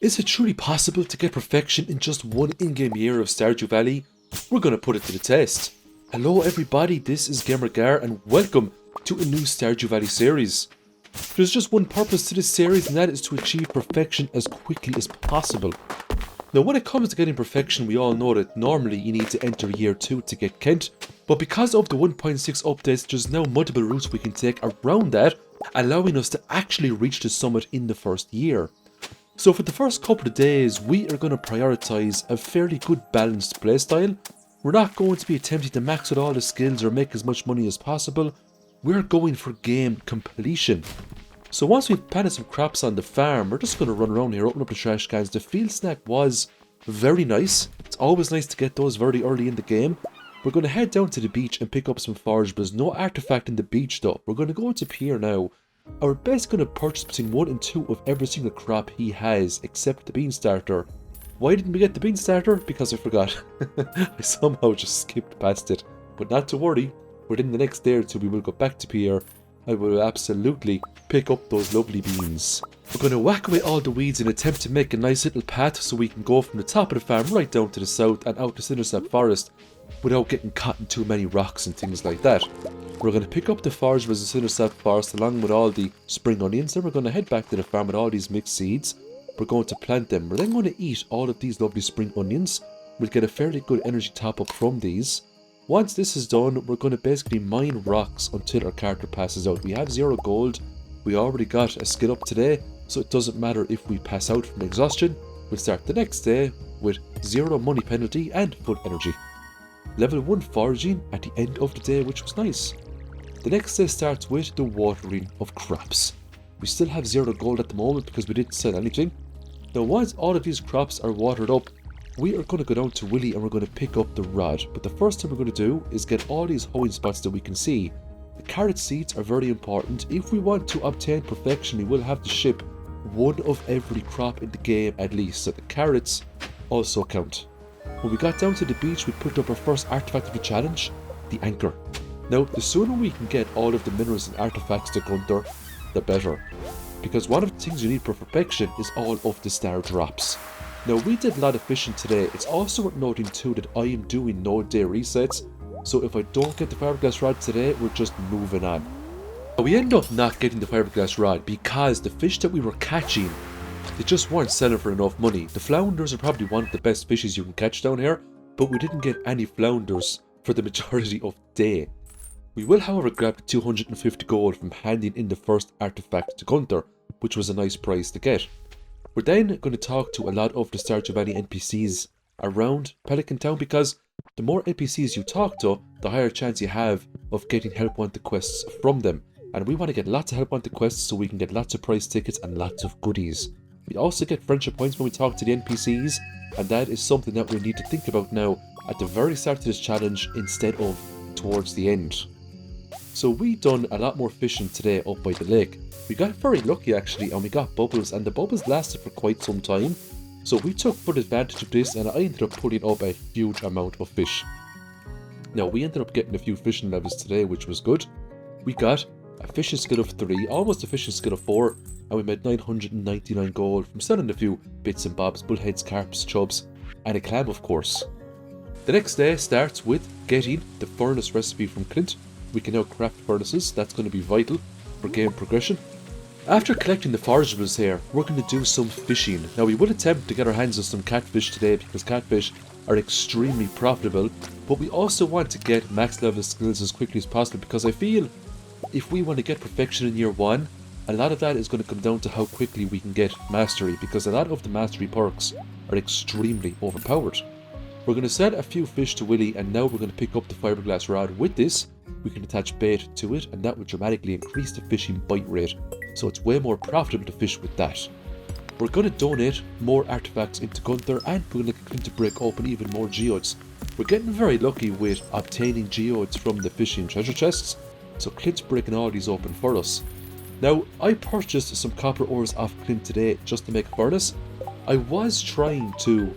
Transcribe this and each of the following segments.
Is it truly possible to get perfection in just one in-game year of Stardew Valley? We're gonna put it to the test. Hello everybody, this is GamerGar and welcome to a new Stardew Valley series. There's just one purpose to this series, and that is to achieve perfection as quickly as possible. Now when it comes to getting perfection, we all know that normally you need to enter year 2 to get Kent, but because of the 1.6 updates, there's now multiple routes we can take around that, allowing us to actually reach the summit in the first year. So for the first couple of days, we are going to prioritise a fairly good balanced playstyle. We're not going to be attempting to max out all the skills or make as much money as possible. We're going for game completion. So once we've planted some crops on the farm, we're just going to run around here, open up the trash cans. The field snack was very nice. It's always nice to get those very early in the game. We're going to head down to the beach and pick up some forageables. No artifact in the beach though. We're going to go to Pierre now. And we're basically going to purchase between 1 and 2 of every single crop he has, except the bean starter. Why didn't we get the bean starter? Because I forgot. I somehow just skipped past it. But not to worry, within the next day or two we will go back to Pierre. I will absolutely pick up those lovely beans. We're going to whack away all the weeds and attempt to make a nice little path so we can go from the top of the farm right down to the south and out to Cindersap Forest without getting caught in too many rocks and things like that. We're going to pick up the forageables in Cindersap Forest along with all the spring onions. Then we're going to head back to the farm with all these mixed seeds. We're going to plant them. We're then going to eat all of these lovely spring onions. We'll get a fairly good energy top up from these. Once this is done, we're going to basically mine rocks until our character passes out. We have 0 gold. We already got a skill up today, so it doesn't matter if we pass out from exhaustion. We'll start the next day with 0 money penalty and full energy. Level 1 foraging at the end of the day, which was nice. The next day starts with the watering of crops. We still have 0 gold at the moment because we didn't sell anything. Now once all of these crops are watered up, we are going to go down to Willy and we're going to pick up the rod. But the first thing we're going to do is get all these hoeing spots that we can see. The carrot seeds are very important. If we want to obtain perfection, we will have to ship 1 of every crop in the game at least. So the carrots also count. When we got down to the beach, we picked up our first artifact of the challenge, the anchor. Now, the sooner we can get all of the minerals and artifacts to Gunther, the better. Because one of the things you need for perfection is all of the star drops. Now, we did a lot of fishing today. It's also worth noting too that I am doing no day resets. So if I don't get the fiberglass rod today, we're just moving on. Now, we end up not getting the fiberglass rod because the fish that we were catching, they just weren't selling for enough money. The flounders are probably one of the best fishes you can catch down here, but we didn't get any flounders for the majority of the day. We will, however, grab the 250 gold from handing in the first artifact to Gunther, which was a nice prize to get. We're then going to talk to a lot of the Stardew Valley NPCs around Pelican Town because the more NPCs you talk to, the higher chance you have of getting help wanted quests from them. And we want to get lots of help wanted quests so we can get lots of prize tickets and lots of goodies. We also get friendship points when we talk to the NPCs, and that is something that we need to think about now at the very start of this challenge instead of towards the end. So we done a lot more fishing today up by the lake. We got very lucky actually, and we got bubbles, and the bubbles lasted for quite some time. So we took full advantage of this and I ended up putting up a huge amount of fish. Now we ended up getting a few fishing levels today, which was good. We got a fishing skill of 3, almost a fishing skill of 4, and we made 999 gold from selling a few bits and bobs, bullheads, carps, chubs, and a clam of course. The next day starts with getting the furnace recipe from Clint. We can now craft furnaces. That's going to be vital for game progression. After collecting the forageables here, we're going to do some fishing. Now we will attempt to get our hands on some catfish today because catfish are extremely profitable, but we also want to get max level skills as quickly as possible because I feel if we want to get perfection in year 1, a lot of that is going to come down to how quickly we can get mastery because a lot of the mastery perks are extremely overpowered. We're going to sell a few fish to Willy and now we're going to pick up the fiberglass rod. With this, we can attach bait to it and that will dramatically increase the fishing bite rate. So it's way more profitable to fish with that. We're going to donate more artifacts into Gunther and we're going to get him to break open even more geodes. We're getting very lucky with obtaining geodes from the fishing treasure chests. So Clint's breaking all these open for us. Now, I purchased some copper ores off Clint today just to make a furnace. I was trying to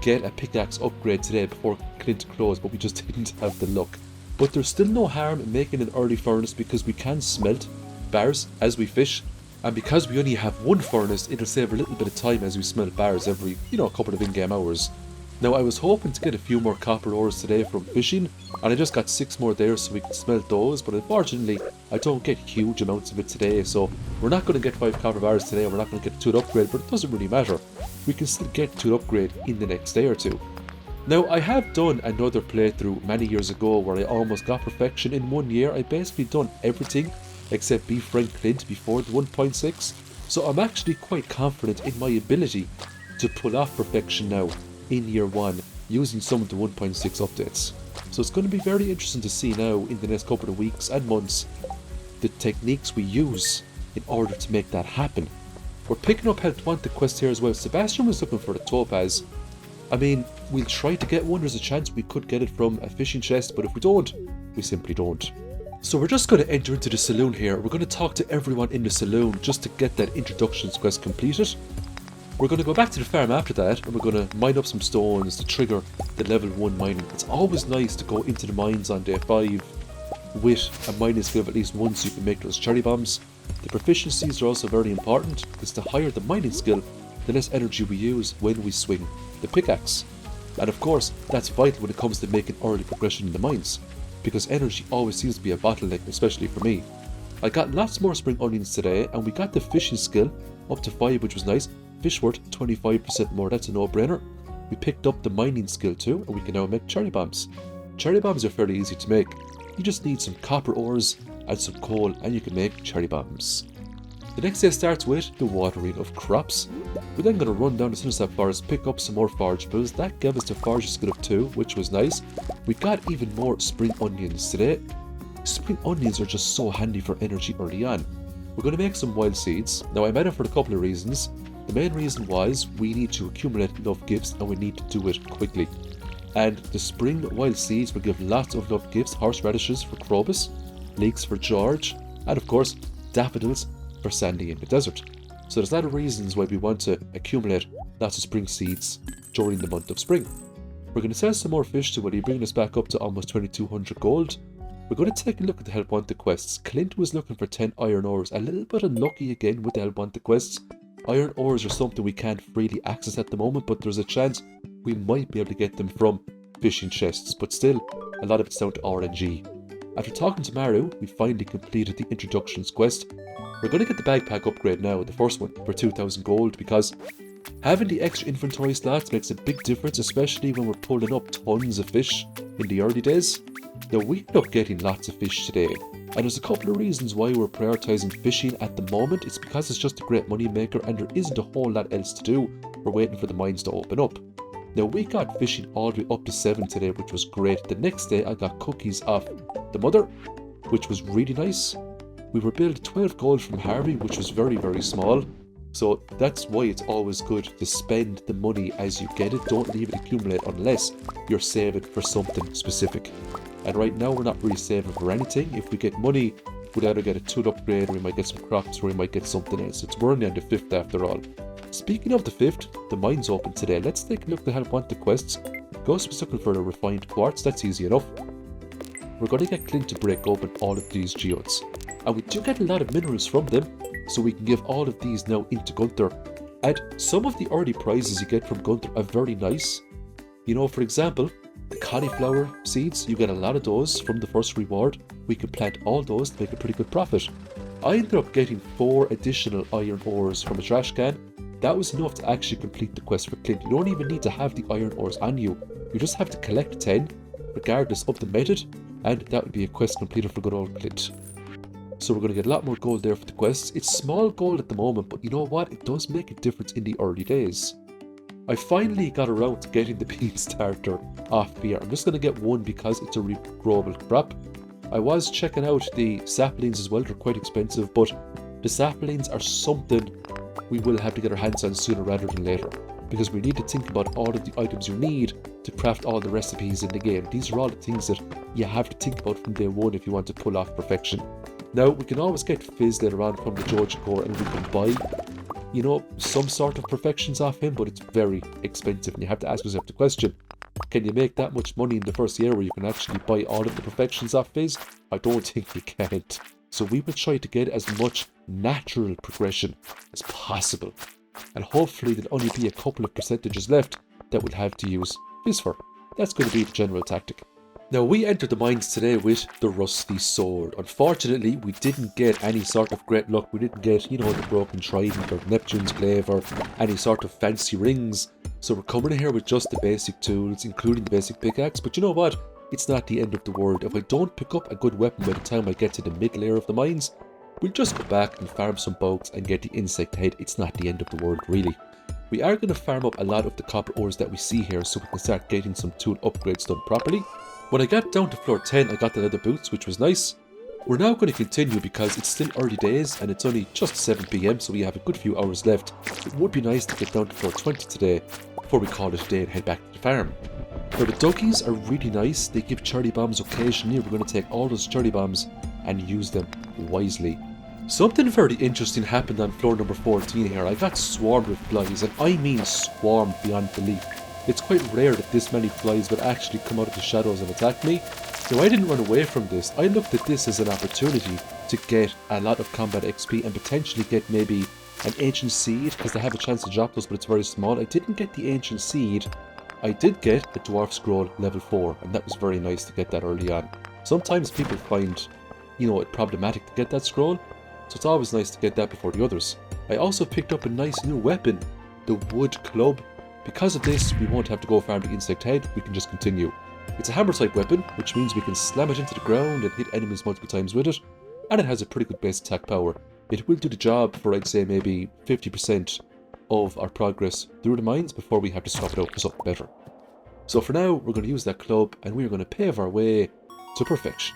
get a pickaxe upgrade today before Clint closed, but we just didn't have the luck. But there's still no harm in making an early furnace because we can smelt bars as we fish. And because we only have one furnace, it'll save a little bit of time as we smelt bars every, a couple of in-game hours. Now I was hoping to get a few more copper ores today from fishing, and I just got 6 more there so we can smelt those, but unfortunately I don't get huge amounts of it today, so we're not going to get 5 copper bars today, we're not going to get to an upgrade, but it doesn't really matter. We can still get to an upgrade in the next day or two. Now I have done another playthrough many years ago where I almost got perfection in 1 year. I basically done everything except be Frank Clint before the 1.6, so I'm actually quite confident in my ability to pull off perfection now in year 1 using some of the 1.6 updates. So it's going to be very interesting to see now in the next couple of weeks and months the techniques we use in order to make that happen. We're picking up Health Wanted quest here as well. Sebastian was looking for the topaz. I mean, we'll try to get one. There's a chance we could get it from a fishing chest, but if we don't, we simply don't. So we're just going to enter into the saloon here. We're going to talk to everyone in the saloon just to get that introductions quest completed. We're going to go back to the farm after that, and we're going to mine up some stones to trigger the level 1 mining. It's always nice to go into the mines on day 5 with a mining skill of at least 1 so you can make those cherry bombs. The proficiencies are also very important, because the higher the mining skill, the less energy we use when we swing the pickaxe. And of course, that's vital when it comes to making early progression in the mines, because energy always seems to be a bottleneck, especially for me. I got lots more spring onions today, and we got the fishing skill up to 5, which was nice. Fish worth 25% more, that's a no-brainer. We picked up the mining skill too, and we can now make cherry bombs. Cherry bombs are fairly easy to make. You just need some copper ores and some coal, and you can make cherry bombs. The next day starts with the watering of crops. We're then going to run down the Sunset Forest, pick up some more forageables. That gave us the forage skill of 2, which was nice. We got even more spring onions today. Spring onions are just so handy for energy early on. We're going to make some wild seeds. Now I made it for a couple of reasons. The main reason was we need to accumulate enough gifts and we need to do it quickly. And the spring wild seeds will give lots of enough gifts: horseradishes for Krobus, leeks for George, and of course daffodils for Sandy in the desert. So there's a lot of reasons why we want to accumulate lots of spring seeds during the month of spring. We're going to sell some more fish to Willie, bringing us back up to almost 2200 gold. We're going to take a look at the Help Wanted quests. Clint was looking for 10 iron ores, a little bit unlucky again with the Help Wanted quests. Iron ores are something we can't freely access at the moment, but there's a chance we might be able to get them from fishing chests, but still, a lot of it's down to RNG. After talking to Maru, we finally completed the introductions quest. We're going to get the backpack upgrade now, the first one, for 2000 gold, because having the extra inventory slots makes a big difference, especially when we're pulling up tons of fish in the early days. Now we ended up getting lots of fish today, and there's a couple of reasons why we're prioritising fishing at the moment. It's because it's just a great money maker and there isn't a whole lot else to do. We're waiting for the mines to open up. Now we got fishing all the way up to 7 today, which was great. The next day I got cookies off the mother, which was really nice. We were billed 12 gold from Harvey, which was very, very small. So that's why it's always good to spend the money as you get it. Don't leave it accumulate unless you're saving for something specific. And right now we're not really saving for anything. If we get money, we'll either get a tool upgrade, or we might get some crops, or we might get something else. We're only on the 5th after all. Speaking of the 5th, the mine's open today. Let's take a look at Help Wanted quests. Ghost was looking for the refined quartz, that's easy enough. We're going to get Clint to break open all of these geodes. And we do get a lot of minerals from them, so we can give all of these now into Gunther. And some of the early prizes you get from Gunther are very nice. You know, for example, the cauliflower seeds, you get a lot of those from the first reward. We can plant all those to make a pretty good profit. I ended up getting 4 additional iron ores from a trash can. That was enough to actually complete the quest for Clint. You don't even need to have the iron ores on you. You just have to collect 10, regardless of the method, and that would be a quest completed for good old Clint. So we're going to get a lot more gold there for the quests. It's small gold at the moment, but you know what? It does make a difference in the early days. I finally got around to getting the bean starter off here. I'm just going to get one because it's a regrowable crop. I was checking out the saplings as well. They're quite expensive, but the saplings are something we will have to get our hands on sooner rather than later, because we need to think about all of the items you need to craft all the recipes in the game. These are all the things that you have to think about from day one if you want to pull off perfection. Now, we can always get Fizz later on from the George Core, and we can buy, you know, some sort of perfections off him, but it's very expensive, and you have to ask yourself the question, can you make that much money in the first year where you can actually buy all of the perfections off Fizz? I don't think you can't. So we will try to get as much natural progression as possible. And hopefully there'll only be a couple of percentages left that we'll have to use this for. That's going to be the general tactic. Now, we entered the mines today with the rusty sword. Unfortunately, we didn't get any sort of great luck. We didn't get, the broken trident or Neptune's glaive or any sort of fancy rings. So we're coming in here with just the basic tools, including the basic pickaxe. But you know what? It's not the end of the world. If I don't pick up a good weapon by the time I get to the mid layer of the mines, we'll just go back and farm some bugs and get the insect head. It's not the end of the world, really. We are going to farm up a lot of the copper ores that we see here so we can start getting some tool upgrades done properly. When I got down to floor 10, I got the leather boots, which was nice. We're now going to continue because it's still early days and it's only just 7 PM, so we have a good few hours left. It would be nice to get down to floor 20 today before we call it a day and head back to the farm. Now, the duggies are really nice. They give cherry bombs occasionally. We're going to take all those cherry bombs and use them wisely. Something very interesting happened on floor number 14 here. I got swarmed with flies, and I mean swarmed beyond belief. It's quite rare that this many flies would actually come out of the shadows and attack me. So I didn't run away from this. I looked at this as an opportunity to get a lot of combat XP and potentially get maybe an ancient seed, because I have a chance to drop those, but it's very small. I didn't get the ancient seed. I did get a dwarf scroll level 4, and that was very nice to get that early on. Sometimes people find, it problematic to get that scroll, so it's always nice to get that before the others. I also picked up a nice new weapon, the wood club. Because of this, we won't have to go farm the insect head, we can just continue. It's a hammer type weapon, which means we can slam it into the ground and hit enemies multiple times with it, and it has a pretty good base attack power. It will do the job for, I'd say, maybe 50% of our progress through the mines before we have to swap it out for something better. So for now, we're going to use that club and we're going to pave our way to perfection.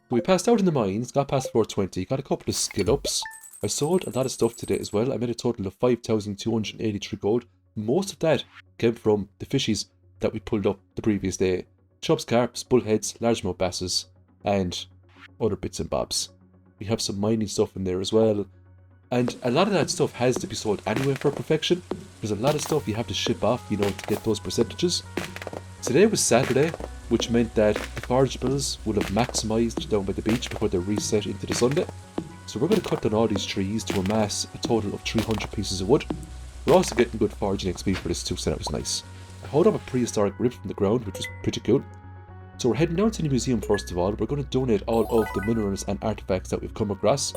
So we passed out in the mines, got past floor 20, got a couple of skill ups. I sold a lot of stuff today as well. I made a total of 5,283 gold. Most of that came from the fishies that we pulled up the previous day. Chubs, carps, bullheads, largemouth basses, and other bits and bobs. We have some mining stuff in there as well. And a lot of that stuff has to be sold anyway for perfection. There's a lot of stuff you have to ship off, to get those percentages. Today was Saturday, which meant that the forageables would have maximised down by the beach before they reset into the Sunday. So we're going to cut down all these trees to amass a total of 300 pieces of wood. We're also getting good foraging XP for this too, so that was nice. I hauled up a prehistoric rib from the ground, which was pretty cool. So we're heading down to the museum first of all. We're going to donate all of the minerals and artifacts that we've come across.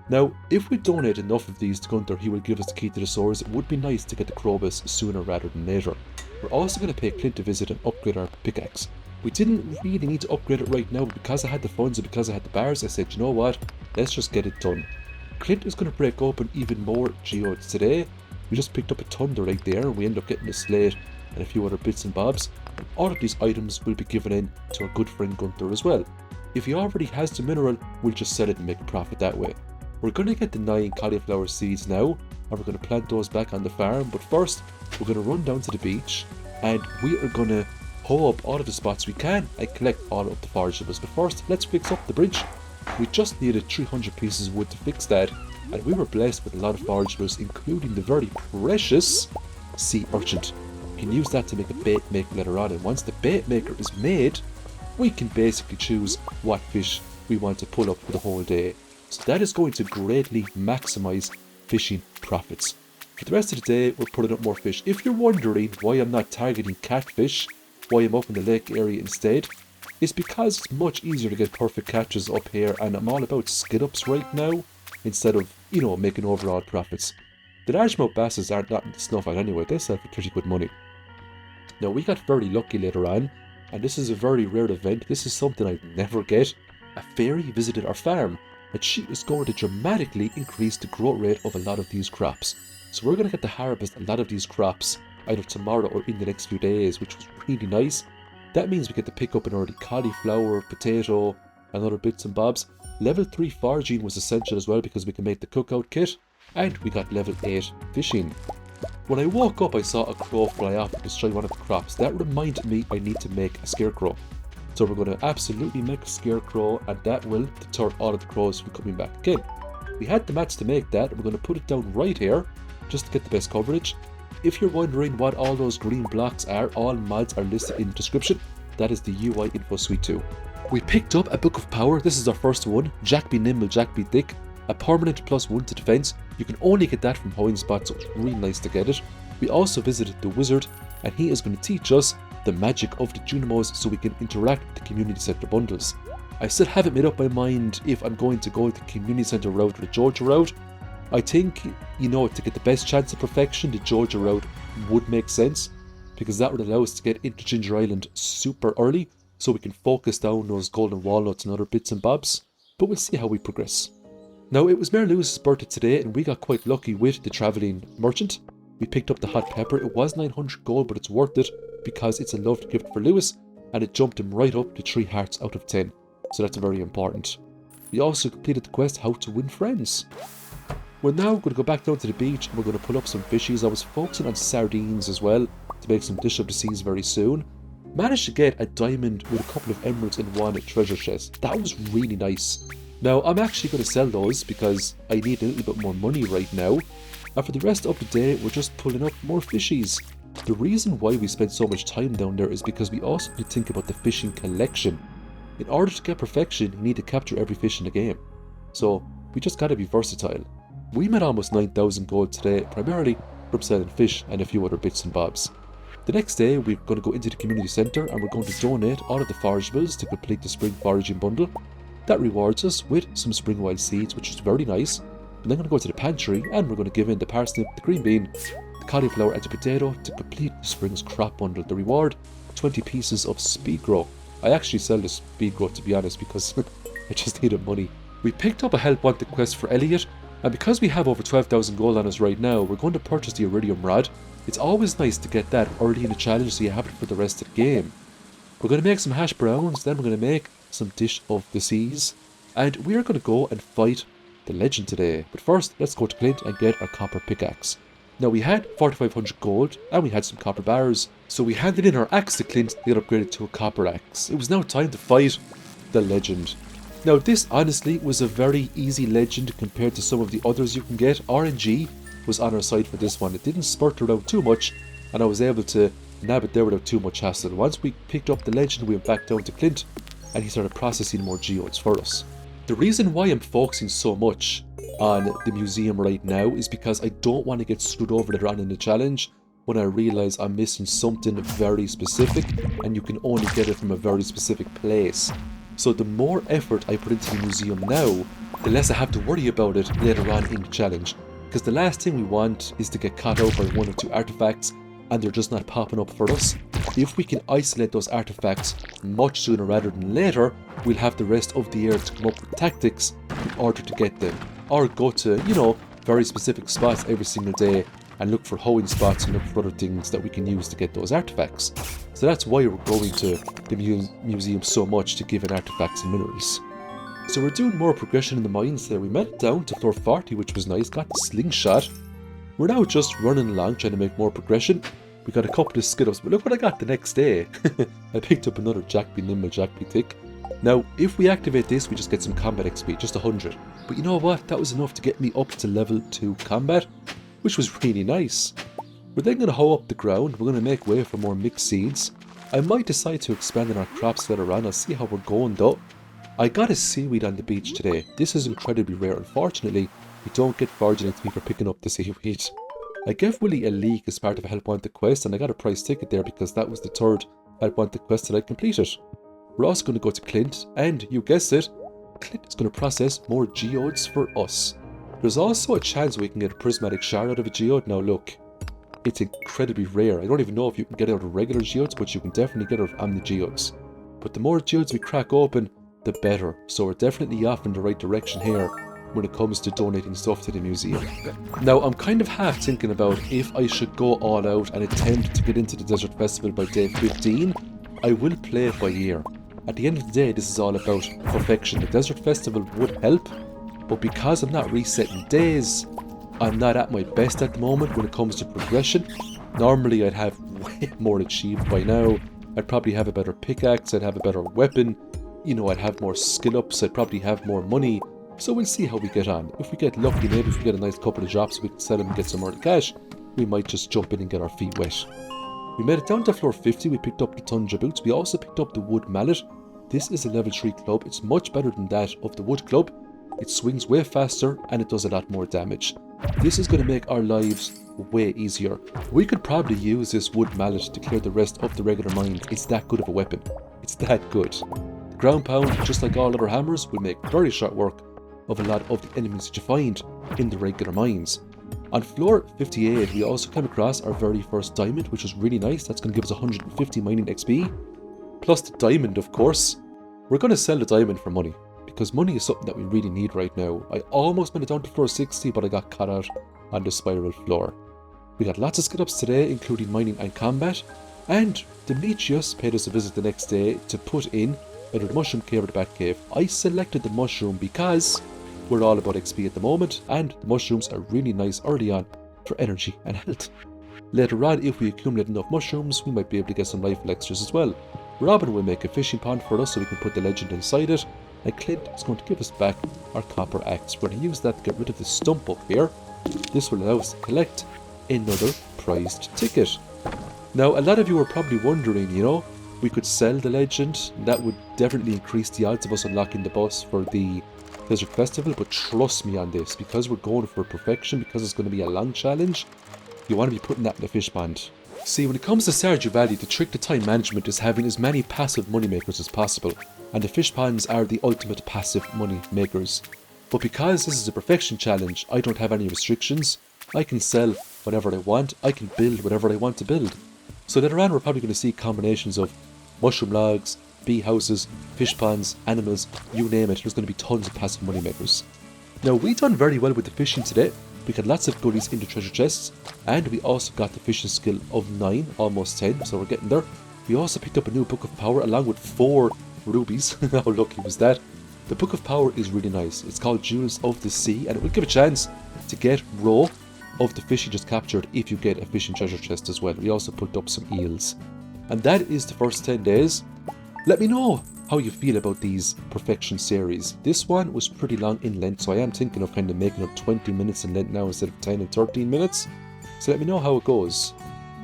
Now, if we donate enough of these to Gunther, he will give us the key to the swords. It would be nice to get the Krobus sooner rather than later. We're also going to pay Clint a visit and upgrade our pickaxe. We didn't really need to upgrade it right now, but because I had the funds and because I had the bars, I said, you know what, let's just get it done. Clint is going to break open even more geodes today. We just picked up a thunder right there, and we end up getting a slate and a few other bits and bobs. And all of these items will be given in to our good friend Gunther as well. If he already has the mineral, we'll just sell it and make a profit that way. We're going to get the 9 cauliflower seeds now, and we're going to plant those back on the farm. But first, we're going to run down to the beach, and we are going to hoe up all of the spots we can and collect all of the forageables. But first, let's fix up the bridge. We just needed 300 pieces of wood to fix that, and we were blessed with a lot of forageables, including the very precious sea urchin. We can use that to make a bait maker later on, and once the bait maker is made, we can basically choose what fish we want to pull up for the whole day. So that is going to greatly maximize fishing profits. For the rest of the day, we're putting up more fish. If you're wondering why I'm not targeting catfish, why I'm up in the lake area instead, it's because it's much easier to get perfect catches up here, and I'm all about skill ups right now, instead of, making overall profits. The largemouth basses aren't nothing to snuff at anyway, they sell for pretty good money. Now, we got very lucky later on, and this is a very rare event. This is something I'd never get. A fairy visited our farm, and she is going to dramatically increase the growth rate of a lot of these crops. So we're going to get to harvest a lot of these crops either tomorrow or in the next few days, which was really nice. That means we get to pick up an early cauliflower, potato, and other bits and bobs. Level 3 foraging was essential as well because we can make the cookout kit, and we got level 8 fishing. When I woke up, I saw a crow fly off and destroy one of the crops. That reminded me I need to make a scarecrow. So we're going to absolutely make a scarecrow, and that will deter all of the crows from coming back again. We had the mats to make that, and we're going to put it down right here, just to get the best coverage. If you're wondering what all those green blocks are, all mods are listed in the description. That is the UI info suite 2. We picked up a book of power. This is our first one. Jack be nimble, Jack be thick. A permanent +1 to defense. You can only get that from hoeing spots, so it's really nice to get it. We also visited the wizard, and he is going to teach us the magic of the Junimos so we can interact with the community center bundles. I still haven't made up my mind if I'm going to go the community center route or the Georgia route. I think, to get the best chance of perfection, the Georgia route would make sense, because that would allow us to get into Ginger Island super early, so we can focus down those golden walnuts and other bits and bobs, but we'll see how we progress. Now, it was Mary Lewis's birthday today, and we got quite lucky with the travelling merchant. We picked up the hot pepper. It was 900 gold, but it's worth it, because it's a loved gift for Lewis, and it jumped him right up to 3 hearts out of 10, so that's very important. We also completed the quest, How to Win Friends. We're now going to go back down to the beach, and we're going to pull up some fishies. I was focusing on sardines as well, to make some dish of the seas very soon. Managed to get a diamond with a couple of emeralds in one treasure chest. That was really nice. Now, I'm actually going to sell those because I need a little bit more money right now. And for the rest of the day, we're just pulling up more fishies. The reason why we spend so much time down there is because we also need to think about the fishing collection. In order to get perfection, you need to capture every fish in the game. So, we just gotta be versatile. We made almost 9,000 gold today, primarily from selling fish and a few other bits and bobs. The next day, we're going to go into the community centre and we're going to donate all of the forageables to complete the spring foraging bundle. That rewards us with some spring wild seeds, which is very nice. And then I'm going to go to the pantry and we're going to give in the parsnip, the green bean, the cauliflower and the potato to complete the spring's crop bundle. The reward, 20 pieces of speed grow. I actually sell the speed grow, to be honest, because I just needed money. We picked up a help wanted quest for Elliot, and because we have over 12,000 gold on us right now, we're going to purchase the iridium rod. It's always nice to get that early in the challenge so you have it for the rest of the game. We're going to make some hash browns, then we're going to make some dish of the seas, and we're going to go and fight the legend today. But first, let's go to Clint and get our copper pickaxe. Now, we had 4,500 gold and we had some copper bars, so we handed in our axe to Clint to get upgraded to a copper axe. It was now time to fight the legend. Now, this honestly was a very easy legend compared to some of the others you can get. RNG was on our side for this one. It didn't spurt around too much, and I was able to nab it there without too much hassle. Once we picked up the legend, we went back down to Clint, and he started processing more geodes for us. The reason why I'm focusing so much on the museum right now is because I don't want to get screwed over later on in the challenge when I realise I'm missing something very specific, and you can only get it from a very specific place. So the more effort I put into the museum now, the less I have to worry about it later on in the challenge. Because the last thing we want is to get caught out by 1 or 2 artifacts and they're just not popping up for us. If we can isolate those artifacts much sooner rather than later, we'll have the rest of the year to come up with tactics in order to get them. Or go to, very specific spots every single day and look for hoeing spots and look for other things that we can use to get those artifacts. So that's why we're going to the museum so much, to give in artifacts and minerals. So we're doing more progression in the mines there. We made it down to floor 40, which was nice, got the slingshot. We're now just running along trying to make more progression. We got a couple of skid-ups, but look what I got the next day. I picked up another Jack Be Nimble, Jack Be Thick. Now, if we activate this, we just get some combat XP, just 100. But you know what? That was enough to get me up to level 2 combat, which was really nice. We're then going to hoe up the ground. We're going to make way for more mixed seeds. I might decide to expand on our crops later on. I'll see how we're going though. I got a seaweed on the beach today. This is incredibly rare. Unfortunately, we don't get foraging XP for picking up the seaweed. I gave Willie a leek as part of a help wanted quest, and I got a prize ticket there because that was the 3rd help wanted quest that I completed. We're also going to go to Clint, and you guessed it, Clint is going to process more geodes for us. There's also a chance we can get a prismatic shard out of a geode. Now look, it's incredibly rare. I don't even know if you can get it out of regular geodes, but you can definitely get it out of omni geodes. But the more geodes we crack open, the better. So we're definitely off in the right direction here when it comes to donating stuff to the museum. Now, I'm kind of half thinking about if I should go all out and attempt to get into the Desert Festival by day 15. I will play it by ear. At the end of the day, this is all about perfection. The Desert Festival would help, but because I'm not resetting days, I'm not at my best at the moment when it comes to progression. Normally I'd have way more achieved by now. I'd probably have a better pickaxe, I'd have a better weapon, I'd have more skill ups, I'd probably have more money. So we'll see how we get on. If we get lucky, maybe if we get a nice couple of drops, we can sell them and get some more cash, we might just jump in and get our feet wet. We made it down to floor 50, we picked up the tundra boots, we also picked up the wood mallet. This is a level 3 club, it's much better than that of the wood club. it swings way faster, and it does a lot more damage. This is going to make our lives way easier. We could probably use this wood mallet to clear the rest of the regular mines. It's that good of a weapon. It's that good. The ground pound, just like all other hammers, will make very short work of a lot of the enemies that you find in the regular mines. On floor 58, we also came across our very first diamond, which was really nice. That's going to give us 150 mining XP. Plus the diamond, of course. We're going to sell the diamond for money, because money is something that we really need right now. I almost went down to floor 60, but I got caught out on the spiral floor. We got lots of skill ups today, including mining and combat. And Demetrius paid us a visit the next day to put in either the mushroom cave or the bat cave. I selected the mushroom because we're all about XP at the moment, and the mushrooms are really nice early on for energy and health. Later on, if we accumulate enough mushrooms, we might be able to get some life extras as well. Robin will make a fishing pond for us so we can put the legend inside it, and Clint is going to give us back our copper axe. We're going to use that to get rid of this stump up here. This will allow us to collect another prized ticket. Now, a lot of you are probably wondering, you know, we could sell the legend. That would definitely increase the odds of us unlocking the boss for the Desert Festival, but trust me on this, because we're going for perfection, because it's going to be a long challenge, you want to be putting that in the fish pond. See, when it comes to Stardew Valley, the trick to time management is having as many passive money makers as possible, and the fish ponds are the ultimate passive money makers. But because this is a perfection challenge, I don't have any restrictions. I can sell whatever I want, I can build whatever I want to build. So later on, we're probably going to see combinations of mushroom logs, bee houses, fish ponds, animals, you name it. There's going to be tons of passive money makers. Now, we done very well with the fishing today. We got lots of goodies in the treasure chests, and we also got the fishing skill of 9, almost 10, so we're getting there. We also picked up a new Book of Power along with 4 rubies. How lucky was that? The Book of Power is really nice. It's called Jewels of the Sea, and it will give a chance to get raw of the fish you just captured if you get a fishing treasure chest as well. We also picked up some eels. And that is the first 10 days. Let me know how you feel about these perfection series. This one was pretty long in length, so I am thinking of kind of making it 20 minutes in length now instead of 10 and 13 minutes. So let me know how it goes.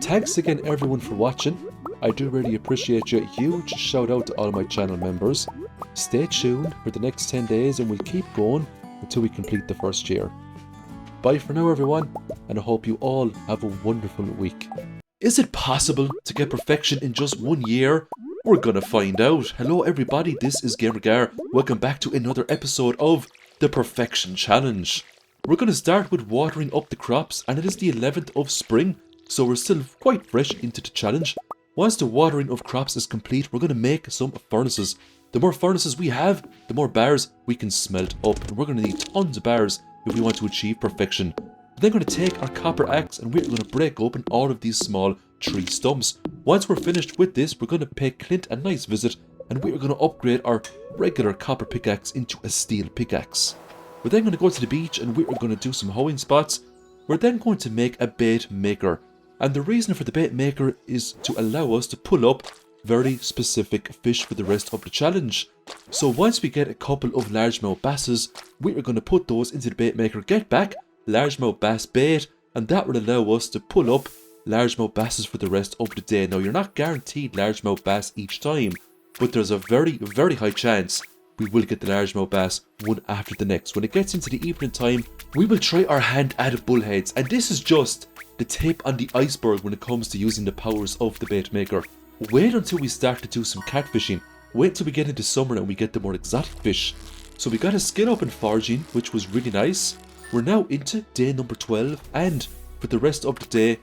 Thanks again everyone for watching. I do really appreciate you. Huge shout out to all my channel members. Stay tuned for the next 10 days and we'll keep going until we complete the first year. Bye for now everyone, and I hope you all have a wonderful week. Is it possible to get perfection in just 1 year? We're gonna find out. Hello everybody, this is GamerGar. Welcome back to another episode of the Perfection Challenge. We're gonna start with watering up the crops, and it is the 11th of spring, so we're still quite fresh into the challenge. Once the watering of crops is complete, we're gonna make some furnaces. The more furnaces we have, the more bars we can smelt up, and we're gonna need tons of bars if we want to achieve perfection. We're then going to take our copper axe and we're going to break open all of these small tree stumps. Once we're finished with this, we're going to pay Clint a nice visit and we're going to upgrade our regular copper pickaxe into a steel pickaxe. We're then going to go to the beach and we're going to do some hoeing spots. We're then going to make a bait maker. And the reason for the bait maker is to allow us to pull up very specific fish for the rest of the challenge. So once we get a couple of largemouth basses, we are going to put those into the bait maker, get back largemouth bass bait, and that will allow us to pull up largemouth basses for the rest of the day. Now, you're not guaranteed largemouth bass each time, but there's a very, very high chance we will get the largemouth bass one after the next. When it gets into the evening time, we will try our hand at bullheads, and this is just the tip on the iceberg when it comes to using the powers of the bait maker. Wait until we start to do some catfishing. Wait till we get into summer and we get the more exotic fish. So we got a skill up in foraging, which was really nice. We're now into day number 12, and for the rest of the day,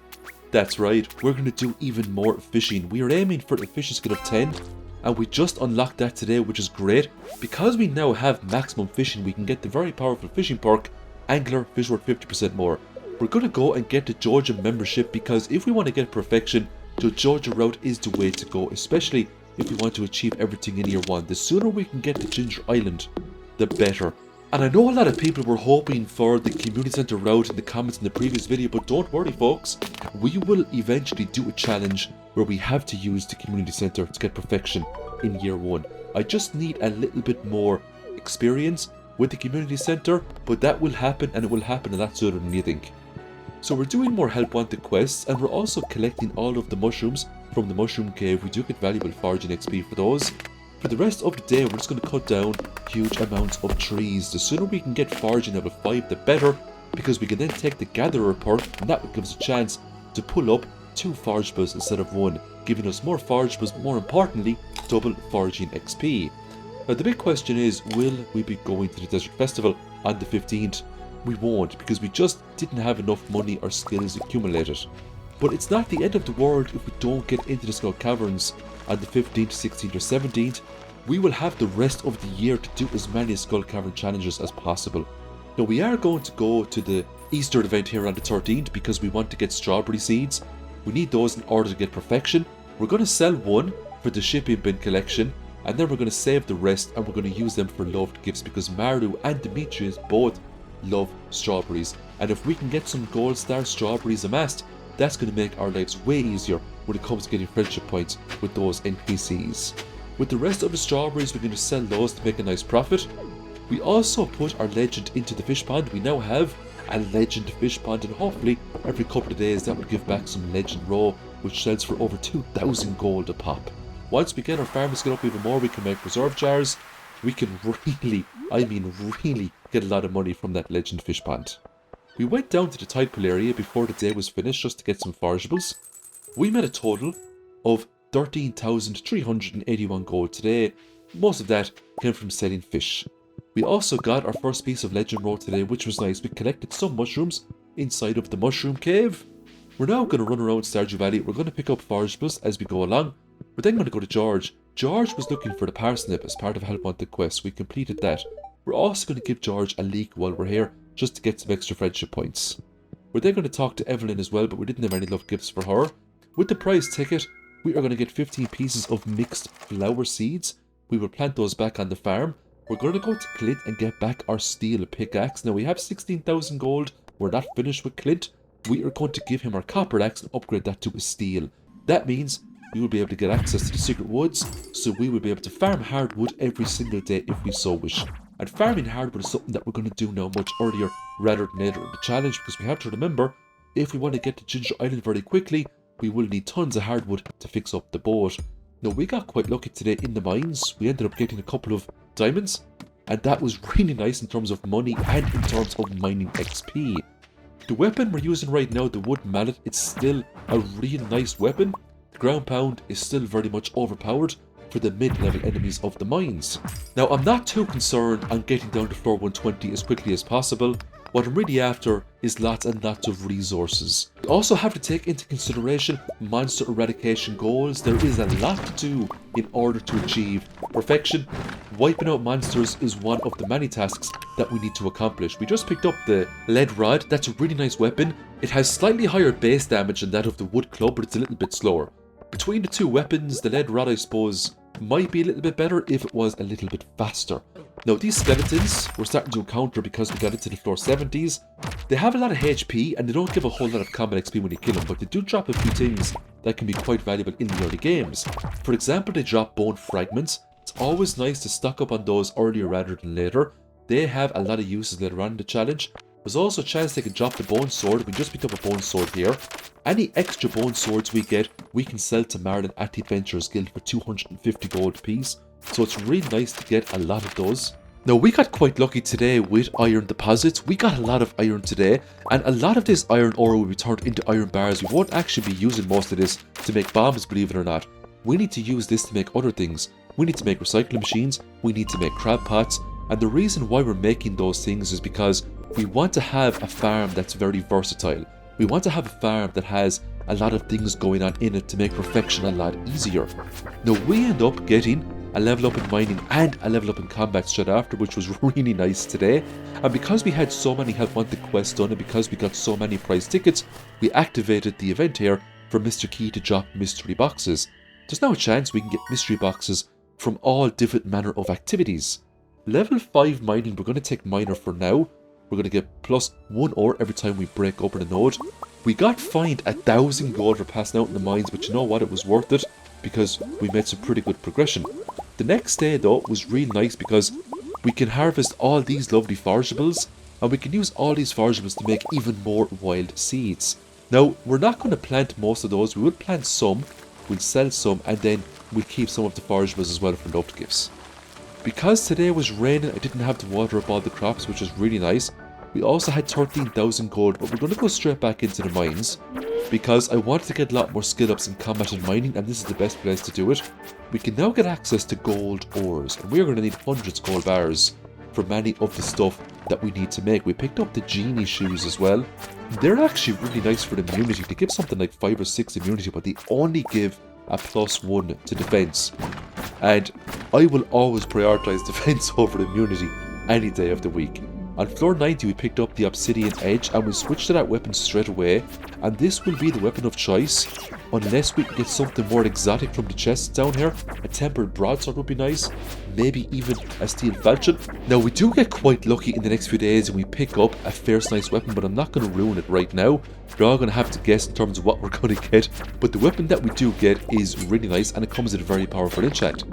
that's right, we're going to do even more fishing. We are aiming for a fishing skill of 10, and we just unlocked that today, which is great. Because we now have maximum fishing, we can get the very powerful fishing perk, Angler Fish Worth 50% more. We're going to go and get the Georgia membership, because if we want to get perfection, the Georgia route is the way to go, especially if we want to achieve everything in year 1. The sooner we can get to Ginger Island, the better. And I know a lot of people were hoping for the community center route in the comments in the previous video, but don't worry folks, we will eventually do a challenge where we have to use the community center to get perfection in year 1. I just need a little bit more experience with the community center, but that will happen, and it will happen a lot sooner than you think. So we're doing more help wanted quests, and we're also collecting all of the mushrooms from the mushroom cave. We do get valuable foraging XP for those. For the rest of the day, we're just going to cut down huge amounts of trees. The sooner we can get foraging level 5, the better, because we can then take the gatherer perk, and that would give us a chance to pull up 2 forageables instead of 1, giving us more forageables, but more importantly, double foraging XP. Now the big question is, will we be going to the Desert Festival on the 15th? We won't, because we just didn't have enough money or skills accumulated. But it's not the end of the world if we don't get into the Skull Caverns on the 15th, 16th or 17th. We will have the rest of the year to do as many Skull Cavern challenges as possible. Now we are going to go to the Easter event here on the 13th because we want to get strawberry seeds. We need those in order to get perfection. We're going to sell one for the shipping bin collection, and then we're going to save the rest and we're going to use them for loved gifts because Maru and Demetrius both love strawberries. And if we can get some gold star strawberries amassed, that's going to make our lives way easier when it comes to getting friendship points with those NPCs. With the rest of the strawberries, we're going to sell those to make a nice profit. We also put our legend into the fish pond. We now have a legend fish pond, and hopefully every couple of days that will give back some legend raw, which sells for over 2,000 gold a pop. Once we get our farmers get up even more, we can make reserve jars. We can really, I mean really, get a lot of money from that legend fish pond. We went down to the tide pool area before the day was finished just to get some forageables. We made a total of 13,381 gold today. Most of that came from selling fish. We also got our first piece of legend road today, which was nice. We collected some mushrooms inside of the mushroom cave. We're now going to run around Stardew Valley. We're going to pick up forageables as we go along. We're then going to go to George. George was looking for the parsnip as part of a help wanted quest. We completed that. We're also going to give George a leek while we're here, just to get some extra friendship points. We're then going to talk to Evelyn as well, but we didn't have any love gifts for her. With the prize ticket, we are going to get 15 pieces of mixed flower seeds. We will plant those back on the farm. We're going to go to Clint and get back our steel pickaxe. Now we have 16,000 gold. We're not finished with Clint. We are going to give him our copper axe and upgrade that to a steel. That means we will be able to get access to the secret woods, so we will be able to farm hardwood every single day if we so wish. And farming hardwood is something that we're going to do now much earlier rather than later in the challenge, because we have to remember, if we want to get to Ginger Island very quickly, we will need tons of hardwood to fix up the boat. Now we got quite lucky today in the mines. We ended up getting a couple of diamonds, and that was really nice in terms of money and in terms of mining XP. The weapon we're using right now, the wood mallet, it's still a real nice weapon. The ground pound is still very much overpowered for the mid-level enemies of the mines. Now I'm not too concerned on getting down to floor 120 as quickly as possible. What I'm really after is lots and lots of resources. We also have to take into consideration monster eradication goals. There is a lot to do in order to achieve perfection. Wiping out monsters is one of the many tasks that we need to accomplish. We just picked up the lead rod. That's a really nice weapon. It has slightly higher base damage than that of the wood club, but it's a little bit slower. Between the two weapons, the lead rod, I suppose, might be a little bit better if it was a little bit faster. Now these skeletons we're starting to encounter because we got into the floor 70s. They have a lot of HP and they don't give a whole lot of combat XP when you kill them, but they do drop a few things that can be quite valuable in the early games. For example, they drop bone fragments. It's always nice to stock up on those earlier rather than later. They have a lot of uses later on in the challenge. There's also a chance they can drop the bone sword. We just picked up a bone sword here. Any extra bone swords we get, we can sell to Marlin at the Adventurers Guild for 250 gold apiece. So it's really nice to get a lot of those. Now we got quite lucky today with iron deposits. We got a lot of iron today, and a lot of this iron ore will be turned into iron bars. We won't actually be using most of this to make bombs, believe it or not. We need to use this to make other things. We need to make recycling machines, we need to make crab pots, and the reason why we're making those things is because we want to have a farm that's very versatile. We want to have a farm that has a lot of things going on in it to make perfection a lot easier. Now we end up getting a level up in mining and a level up in combat straight after, which was really nice today. And because we had so many help wanted quests done and because we got so many prize tickets, we activated the event here for Mr. Key to drop mystery boxes. There's now a chance we can get mystery boxes from all different manner of activities. Level 5 mining, we're going to take miner for now. We're going to get +1 ore every time we break open a node. We got fined 1,000 gold for passing out in the mines, but you know what, it was worth it because we made some pretty good progression. The next day though was real nice because we can harvest all these lovely forageables and we can use all these forageables to make even more wild seeds. Now we're not going to plant most of those, we will plant some, we'll sell some, and then we'll keep some of the forageables as well for loved gifts. Because today was raining, I didn't have to water up all the crops, which was really nice. We also had 13,000 gold, but we're going to go straight back into the mines because I wanted to get a lot more skill ups in combat and mining, and this is the best place to do it. We can now get access to gold ores, and we're going to need hundreds of gold bars for many of the stuff that we need to make. We picked up the genie shoes as well. They're actually really nice for the immunity. They give something like 5 or 6 immunity, but they only give a +1 to defense. And I will always prioritize defense over immunity any day of the week. On floor 90 we picked up the obsidian edge and we switched to that weapon straight away, and this will be the weapon of choice unless we can get something more exotic from the chests down here. A tempered broadsword would be nice, maybe even a steel falchion. Now we do get quite lucky in the next few days and we pick up a fierce nice weapon, but I'm not going to ruin it right now. You're all going to have to guess in terms of what we're going to get, but the weapon that we do get is really nice and it comes with a very powerful enchant.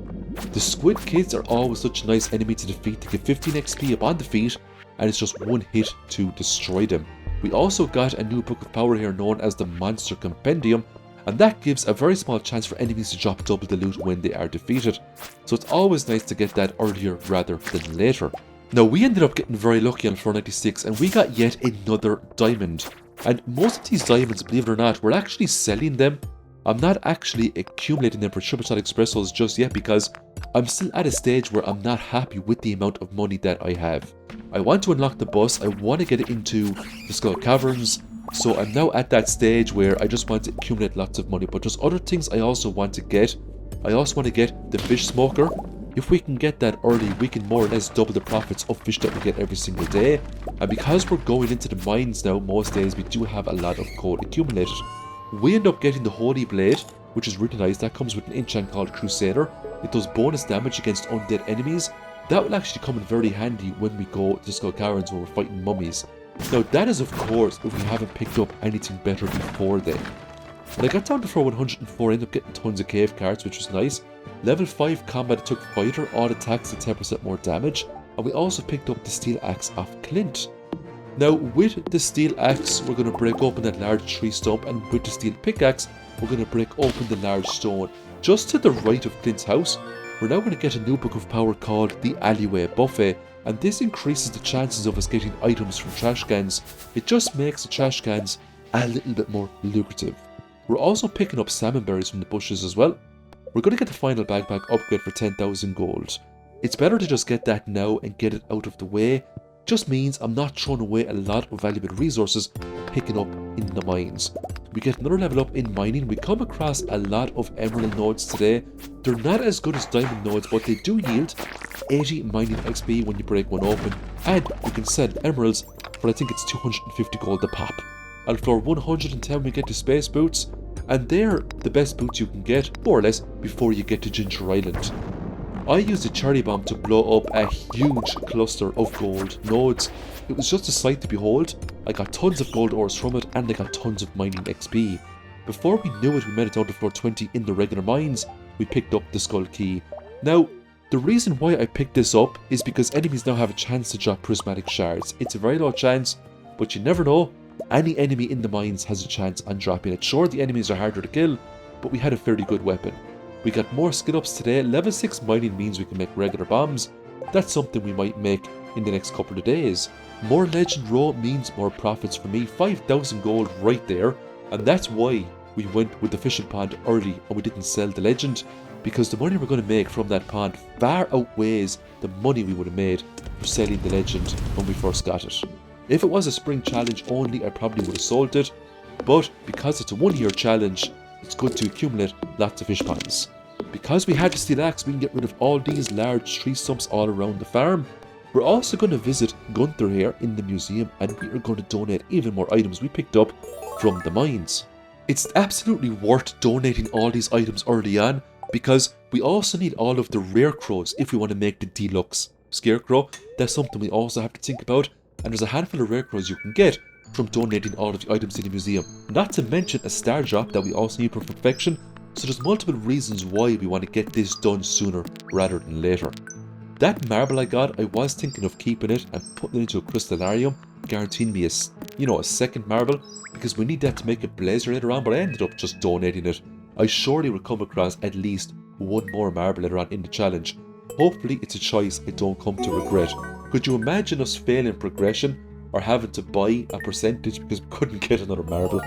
The squid kids are always such a nice enemy to defeat. They get 15 XP upon defeat, and it's just one hit to destroy them. We also got a new book of power here known as the Monster Compendium, and that gives a very small chance for enemies to drop double the loot when they are defeated. So it's always nice to get that earlier rather than later. Now we ended up getting very lucky on floor 96 and we got yet another diamond. And most of these diamonds, believe it or not, we're actually selling them. I'm not actually accumulating them for triple shot expressos just yet because I'm still at a stage where I'm not happy with the amount of money that I have. I want to unlock the bus, I want to get it into the Skull Caverns, so I'm now at that stage where I just want to accumulate lots of money, but there's other things I also want to get. I also want to get the fish smoker. If we can get that early, we can more or less double the profits of fish that we get every single day. And because we're going into the mines now, most days we do have a lot of gold accumulated. We end up getting the Holy Blade, which is really nice. That comes with an enchant called Crusader. It does bonus damage against undead enemies. That will actually come in very handy when we go to Skull Caverns where we're fighting mummies. Now that is of course if we haven't picked up anything better before then. When I got down to floor 104, I ended up getting tons of cave cards, which was nice. Level 5 combat took fighter, all attacks at 10% more damage, and we also picked up the steel axe off Clint. Now with the steel axe we're going to break open that large tree stump, and with the steel pickaxe we're going to break open the large stone. Just to the right of Clint's house, we're now going to get a new book of power called the Alleyway Buffet, and this increases the chances of us getting items from trash cans. It just makes the trash cans a little bit more lucrative. We're also picking up salmon berries from the bushes as well. We're going to get the final backpack upgrade for 10,000 gold. It's better to just get that now and get it out of the way. Just means I'm not throwing away a lot of valuable resources picking up in the mines. We get another level up in mining. We come across a lot of emerald nodes today. They're not as good as diamond nodes, but they do yield 80 mining XP when you break one open, and you can sell emeralds for I think it's 250 gold a pop. On floor 110 we get the space boots, and they're the best boots you can get more or less before you get to Ginger Island. I used a cherry bomb to blow up a huge cluster of gold nodes. It was just a sight to behold. I got tons of gold ores from it and I got tons of mining XP. Before we knew it, we made it down to floor 20 in the regular mines. We picked up the skull key. Now, the reason why I picked this up is because enemies now have a chance to drop prismatic shards. It's a very low chance, but you never know. Any enemy in the mines has a chance on dropping it. Sure, the enemies are harder to kill, but we had a fairly good weapon. We got more skill ups today. Level 6 mining means we can make regular bombs. That's something we might make in the next couple of days. More legend row means more profits for me. 5,000 gold right there. And that's why we went with the fishing pond early and we didn't sell the legend. Because the money we're going to make from that pond far outweighs the money we would have made for selling the legend when we first got it. If it was a spring challenge only, I probably would have sold it. But because it's a 1 year challenge, it's good to accumulate lots of fish ponds. Because we had the steel axe, we can get rid of all these large tree stumps all around the farm. We're also going to visit Gunther here in the museum, and we are going to donate even more items we picked up from the mines. It's absolutely worth donating all these items early on, because we also need all of the rare crows if we want to make the deluxe scarecrow. That's something we also have to think about, and there's a handful of rare crows you can get from donating all of the items in the museum. Not to mention a star drop that we also need for perfection, so there's multiple reasons why we want to get this done sooner rather than later. That marble I got, I was thinking of keeping it and putting it into a crystallarium, guaranteeing me a second marble, because we need that to make a blazer later on, but I ended up just donating it. I surely will come across at least one more marble later on in the challenge. Hopefully it's a choice I don't come to regret. Could you imagine us failing progression or having to buy a percentage because we couldn't get another marble?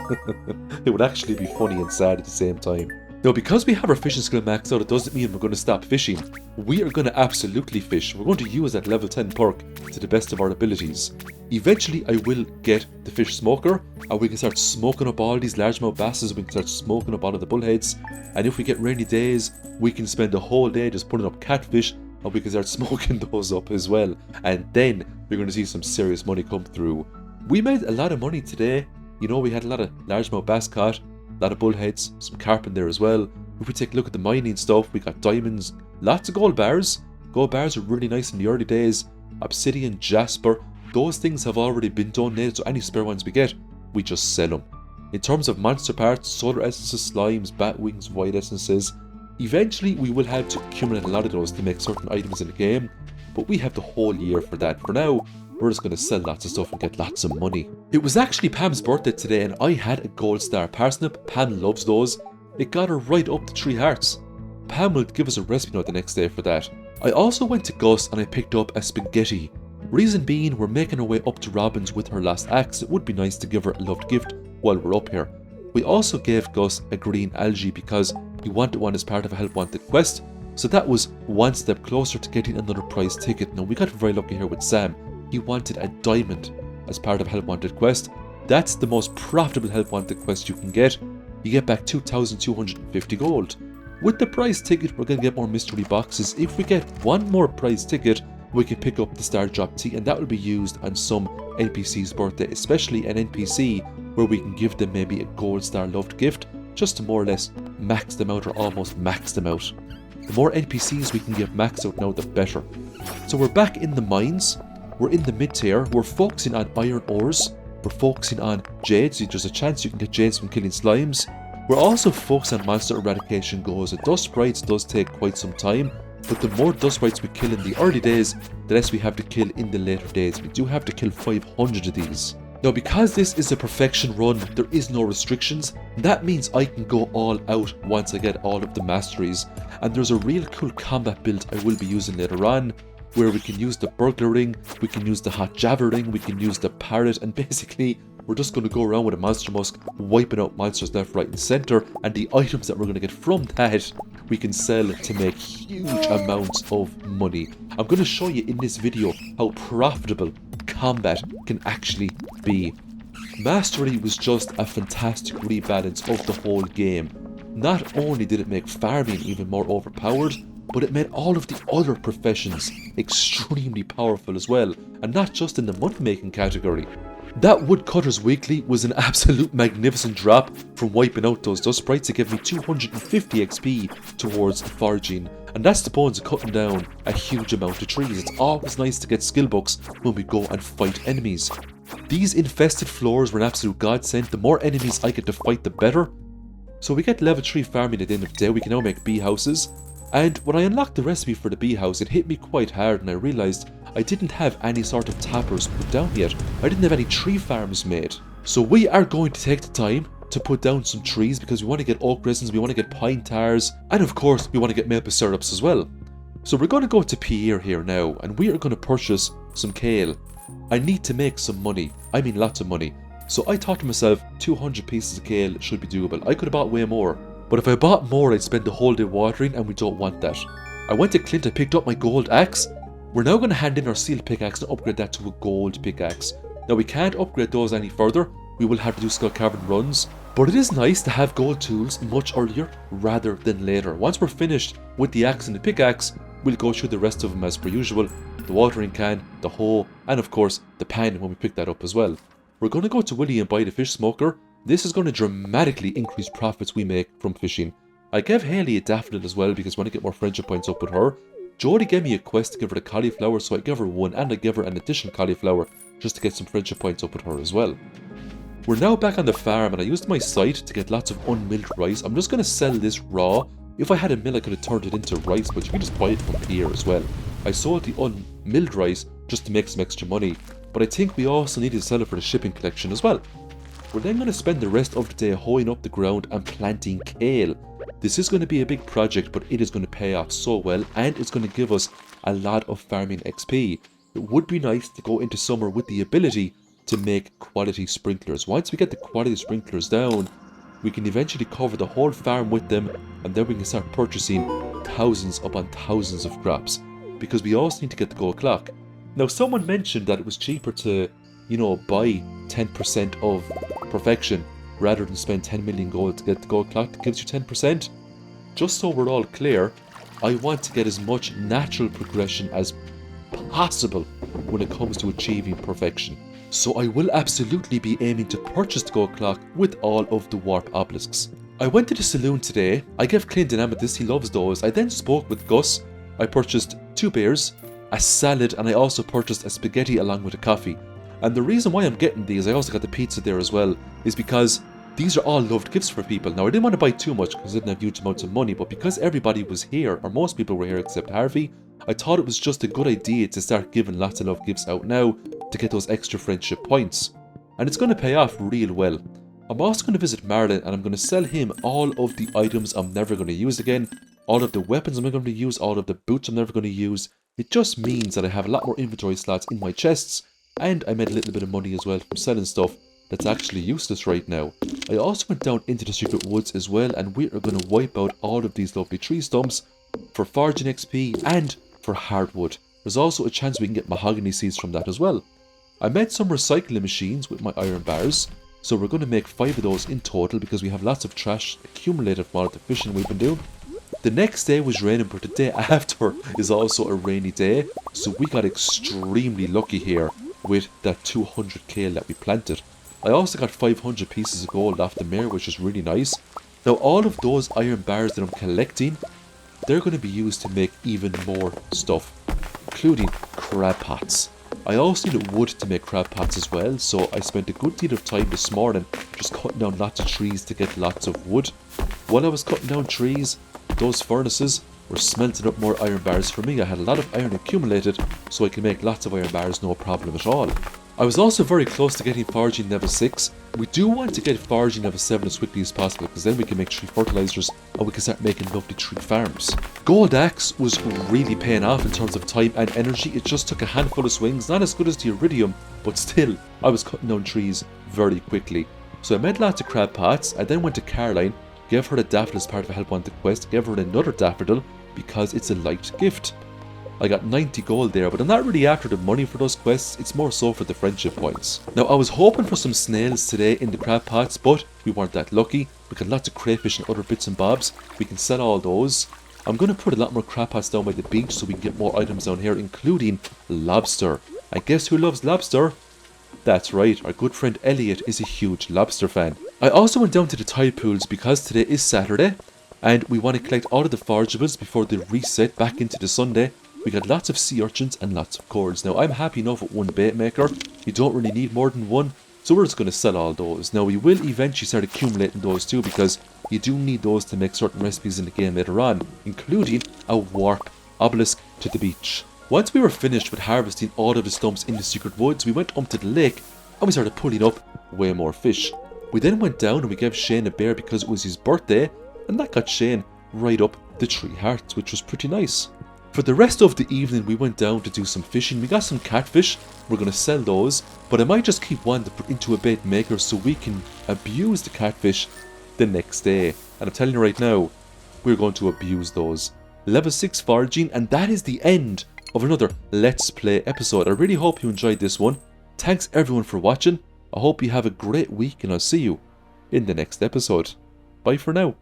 It would actually be funny and sad at the same time. Now, because we have our fishing skill maxed out, it doesn't mean we're going to stop fishing. We are going to absolutely fish. We're going to use that level 10 perk to the best of our abilities. Eventually, I will get the fish smoker, and we can start smoking up all these largemouth basses. We can start smoking up all of the bullheads. And if we get rainy days, we can spend a whole day just putting up catfish, and we can start smoking those up as well. And then we're going to see some serious money come through. We made a lot of money today. You know, we had a lot of largemouth bass caught. A lot of bullheads, some carp in there as well. If we take a look at the mining stuff, we got diamonds, lots of gold bars. Gold bars are really nice in the early days. Obsidian, jasper, those things have already been donated, so any spare ones we get, we just sell them. In terms of monster parts, solar essences, slimes, bat wings, white essences, eventually we will have to accumulate a lot of those to make certain items in the game, but we have the whole year for that. For now, we're just going to sell lots of stuff and get lots of money. It was actually Pam's birthday today and I had a gold star parsnip. Pam loves those. It got her right up to 3 hearts. Pam will give us a recipe note the next day for that. I also went to Gus and I picked up a spaghetti. Reason being, we're making our way up to Robin's with her last axe. It would be nice to give her a loved gift while we're up here. We also gave Gus a green algae because he wanted one as part of a help wanted quest. So that was one step closer to getting another prize ticket. Now we got very lucky here with Sam. He wanted a diamond as part of a help wanted quest. That's the most profitable help wanted quest you can get. You get back 2,250 gold. With the prize ticket, we're going to get more mystery boxes. If we get one more prize ticket, we can pick up the star drop tea, and that will be used on some NPC's birthday, especially an NPC where we can give them maybe a gold star loved gift, just to more or less max them out or almost max them out. The more NPCs we can get maxed out now, the better. So we're back in the mines. We're in the mid-tier. We're focusing on iron ores. We're focusing on jades. There's a chance you can get jades from killing slimes. We're also focused on monster eradication goals. The dust sprites does take quite some time, but the more dust sprites we kill in the early days, the less we have to kill in the later days. We do have to kill 500 of these. Now, because this is a perfection run, there is no restrictions. That means I can go all out once I get all of the masteries. And there's a real cool combat build I will be using later on, where we can use the burglar ring, we can use the hot jabber ring, we can use the parrot, and basically we're just going to go around with a monster musk, wiping out monsters left, right and centre, and the items that we're going to get from that we can sell to make huge amounts of money. I'm going to show you in this video how profitable combat can actually be. Mastery was just a fantastic rebalance of the whole game. Not only did it make farming even more overpowered, but it made all of the other professions extremely powerful as well, and not just in the money-making category. That Woodcutter's Weekly was an absolute magnificent drop from wiping out those dust sprites. It gave me 250 XP towards foraging, and that's the bones of cutting down a huge amount of trees. It's always nice to get skill books when we go and fight enemies. These infested floors were an absolute godsend. The more enemies I get to fight, the better. So we get level 3 farming at the end of the day. We can now make bee houses. And when I unlocked the recipe for the bee house, it hit me quite hard and I realised I didn't have any sort of tappers put down yet. I didn't have any tree farms made. So we are going to take the time to put down some trees because we want to get oak resins, we want to get pine tars, and of course we want to get maple syrups as well. So we're going to go to Pierre here now and we are going to purchase some kale. I need to make some money. I mean lots of money. So I thought to myself, 200 pieces of kale should be doable. I could have bought way more. But if I bought more, I'd spend the whole day watering, and we don't want that. I went to Clint, I picked up my gold axe. We're now going to hand in our steel pickaxe and upgrade that to a gold pickaxe. Now we can't upgrade those any further. We will have to do skull carving runs. But it is nice to have gold tools much earlier rather than later. Once we're finished with the axe and the pickaxe, we'll go through the rest of them as per usual. The watering can, the hoe, and of course the pan when we pick that up as well. We're going to go to Willie and buy the fish smoker. This is going to dramatically increase profits we make from fishing. I gave Haley a daffodil as well because I want to get more friendship points up with her. Jodie gave me a quest to give her the cauliflower, so I gave her one and I gave her an additional cauliflower just to get some friendship points up with her as well. We're now back on the farm and I used my scythe to get lots of unmilled rice. I'm just going to sell this raw. If I had a mill I could have turned it into rice, but you can just buy it from here as well. I sold the unmilled rice just to make some extra money, but I think we also need to sell it for the shipping collection as well. We're then going to spend the rest of the day hoeing up the ground and planting kale. This is going to be a big project, but it is going to pay off so well, and it's going to give us a lot of farming XP. It would be nice to go into summer with the ability to make quality sprinklers. Once we get the quality sprinklers down, we can eventually cover the whole farm with them, and then we can start purchasing thousands upon thousands of crops, because we also need to get the gold clock. Now, someone mentioned that it was cheaper to, buy 10% of perfection rather than spend 10 million gold to get the gold clock that gives you 10%. Just so we're all clear, I want to get as much natural progression as possible when it comes to achieving perfection. So I will absolutely be aiming to purchase the gold clock with all of the warp obelisks. I went to the saloon today. I gave Clint an amethyst, he loves those. I then spoke with Gus. I purchased 2 beers, a salad, and I also purchased a spaghetti along with a coffee. And the reason why I'm getting these, I also got the pizza there as well, is because these are all loved gifts for people. Now, I didn't want to buy too much because I didn't have huge amounts of money, but because everybody was here, or most people were here except Harvey, I thought it was just a good idea to start giving lots of love gifts out now to get those extra friendship points. And it's going to pay off real well. I'm also going to visit Marlon, and I'm going to sell him all of the items I'm never going to use again, all of the weapons I'm never going to use, all of the boots I'm never going to use. It just means that I have a lot more inventory slots in my chests, and I made a little bit of money as well from selling stuff that's actually useless right now. I also went down into the secret woods as well, and we are going to wipe out all of these lovely tree stumps for foraging XP and for hardwood. There's also a chance we can get mahogany seeds from that as well. I made some recycling machines with my iron bars, so we're going to make 5 of those in total because we have lots of trash accumulated from all the fishing we've been doing. The next day was raining, but the day after is also a rainy day, so we got extremely lucky here with that 200 kale that we planted. I also got 500 pieces of gold off the mare, which is really nice. Now, all of those iron bars that I'm collecting, they're going to be used to make even more stuff, including crab pots. I also needed wood to make crab pots as well, so I spent a good deal of time this morning just cutting down lots of trees to get lots of wood. While I was cutting down trees, those furnaces were smelting up more iron bars for me. I had a lot of iron accumulated, so I can make lots of iron bars no problem at all. I was also very close to getting foraging level 6. We do want to get foraging level 7 as quickly as possible, because then we can make tree fertilizers and we can start making lovely tree farms. Gold Axe was really paying off in terms of time and energy. It just took a handful of swings, not as good as the Iridium, but still, I was cutting down trees very quickly. So I made lots of crab pots. I then went to Caroline, gave her the daffodil as part of a help wanted quest, gave her another daffodil because it's a light gift. I got 90 gold there, but I'm not really after the money for those quests, it's more so for the friendship points. Now, I was hoping for some snails today in the crab pots, but we weren't that lucky. We got lots of crayfish and other bits and bobs. We can sell all those. I'm going to put a lot more crab pots down by the beach so we can get more items down here, including lobster. And guess who loves lobster? That's right, our good friend Elliot is a huge lobster fan. I also went down to the tide pools because today is Saturday, and we want to collect all of the forageables before they reset back into the Sunday. We got lots of sea urchins and lots of cords. Now, I'm happy enough with one bait maker. You don't really need more than one, so we're just going to sell all those. Now, we will eventually start accumulating those too, because you do need those to make certain recipes in the game later on, including a warp obelisk to the beach. Once we were finished with harvesting all of the stumps in the secret woods, we went up to the lake and we started pulling up way more fish. We then went down and we gave Shane a bear because it was his birthday, and that got Shane right up the 3 hearts, which was pretty nice. For the rest of the evening, we went down to do some fishing. We got some catfish. We're going to sell those, but I might just keep one to put into a bait maker so we can abuse the catfish the next day. And I'm telling you right now, we're going to abuse those. Level 6 foraging, and that is the end of another Let's Play episode. I really hope you enjoyed this one. Thanks everyone for watching. I hope you have a great week, and I'll see you in the next episode. Bye for now.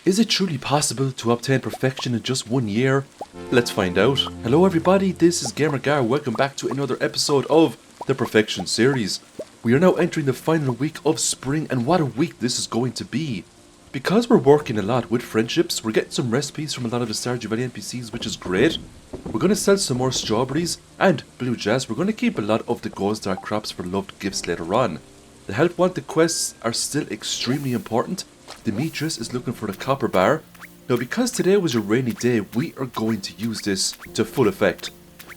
Is it truly possible to obtain perfection in just 1 year? Let's find out. Hello everybody, this is GamerGar. Welcome back to another episode of the Perfection series. We are now entering the final week of spring, and what a week this is going to be. Because we're working a lot with friendships, we're getting some recipes from a lot of the Stardew Valley NPCs, which is great. We're going to sell some more strawberries and blue jazz. We're going to keep a lot of the gold star crops for loved gifts later on. The help wanted quests are still extremely important. Demetrius is looking for the copper bar. Now, because today was a rainy day, we are going to use this to full effect.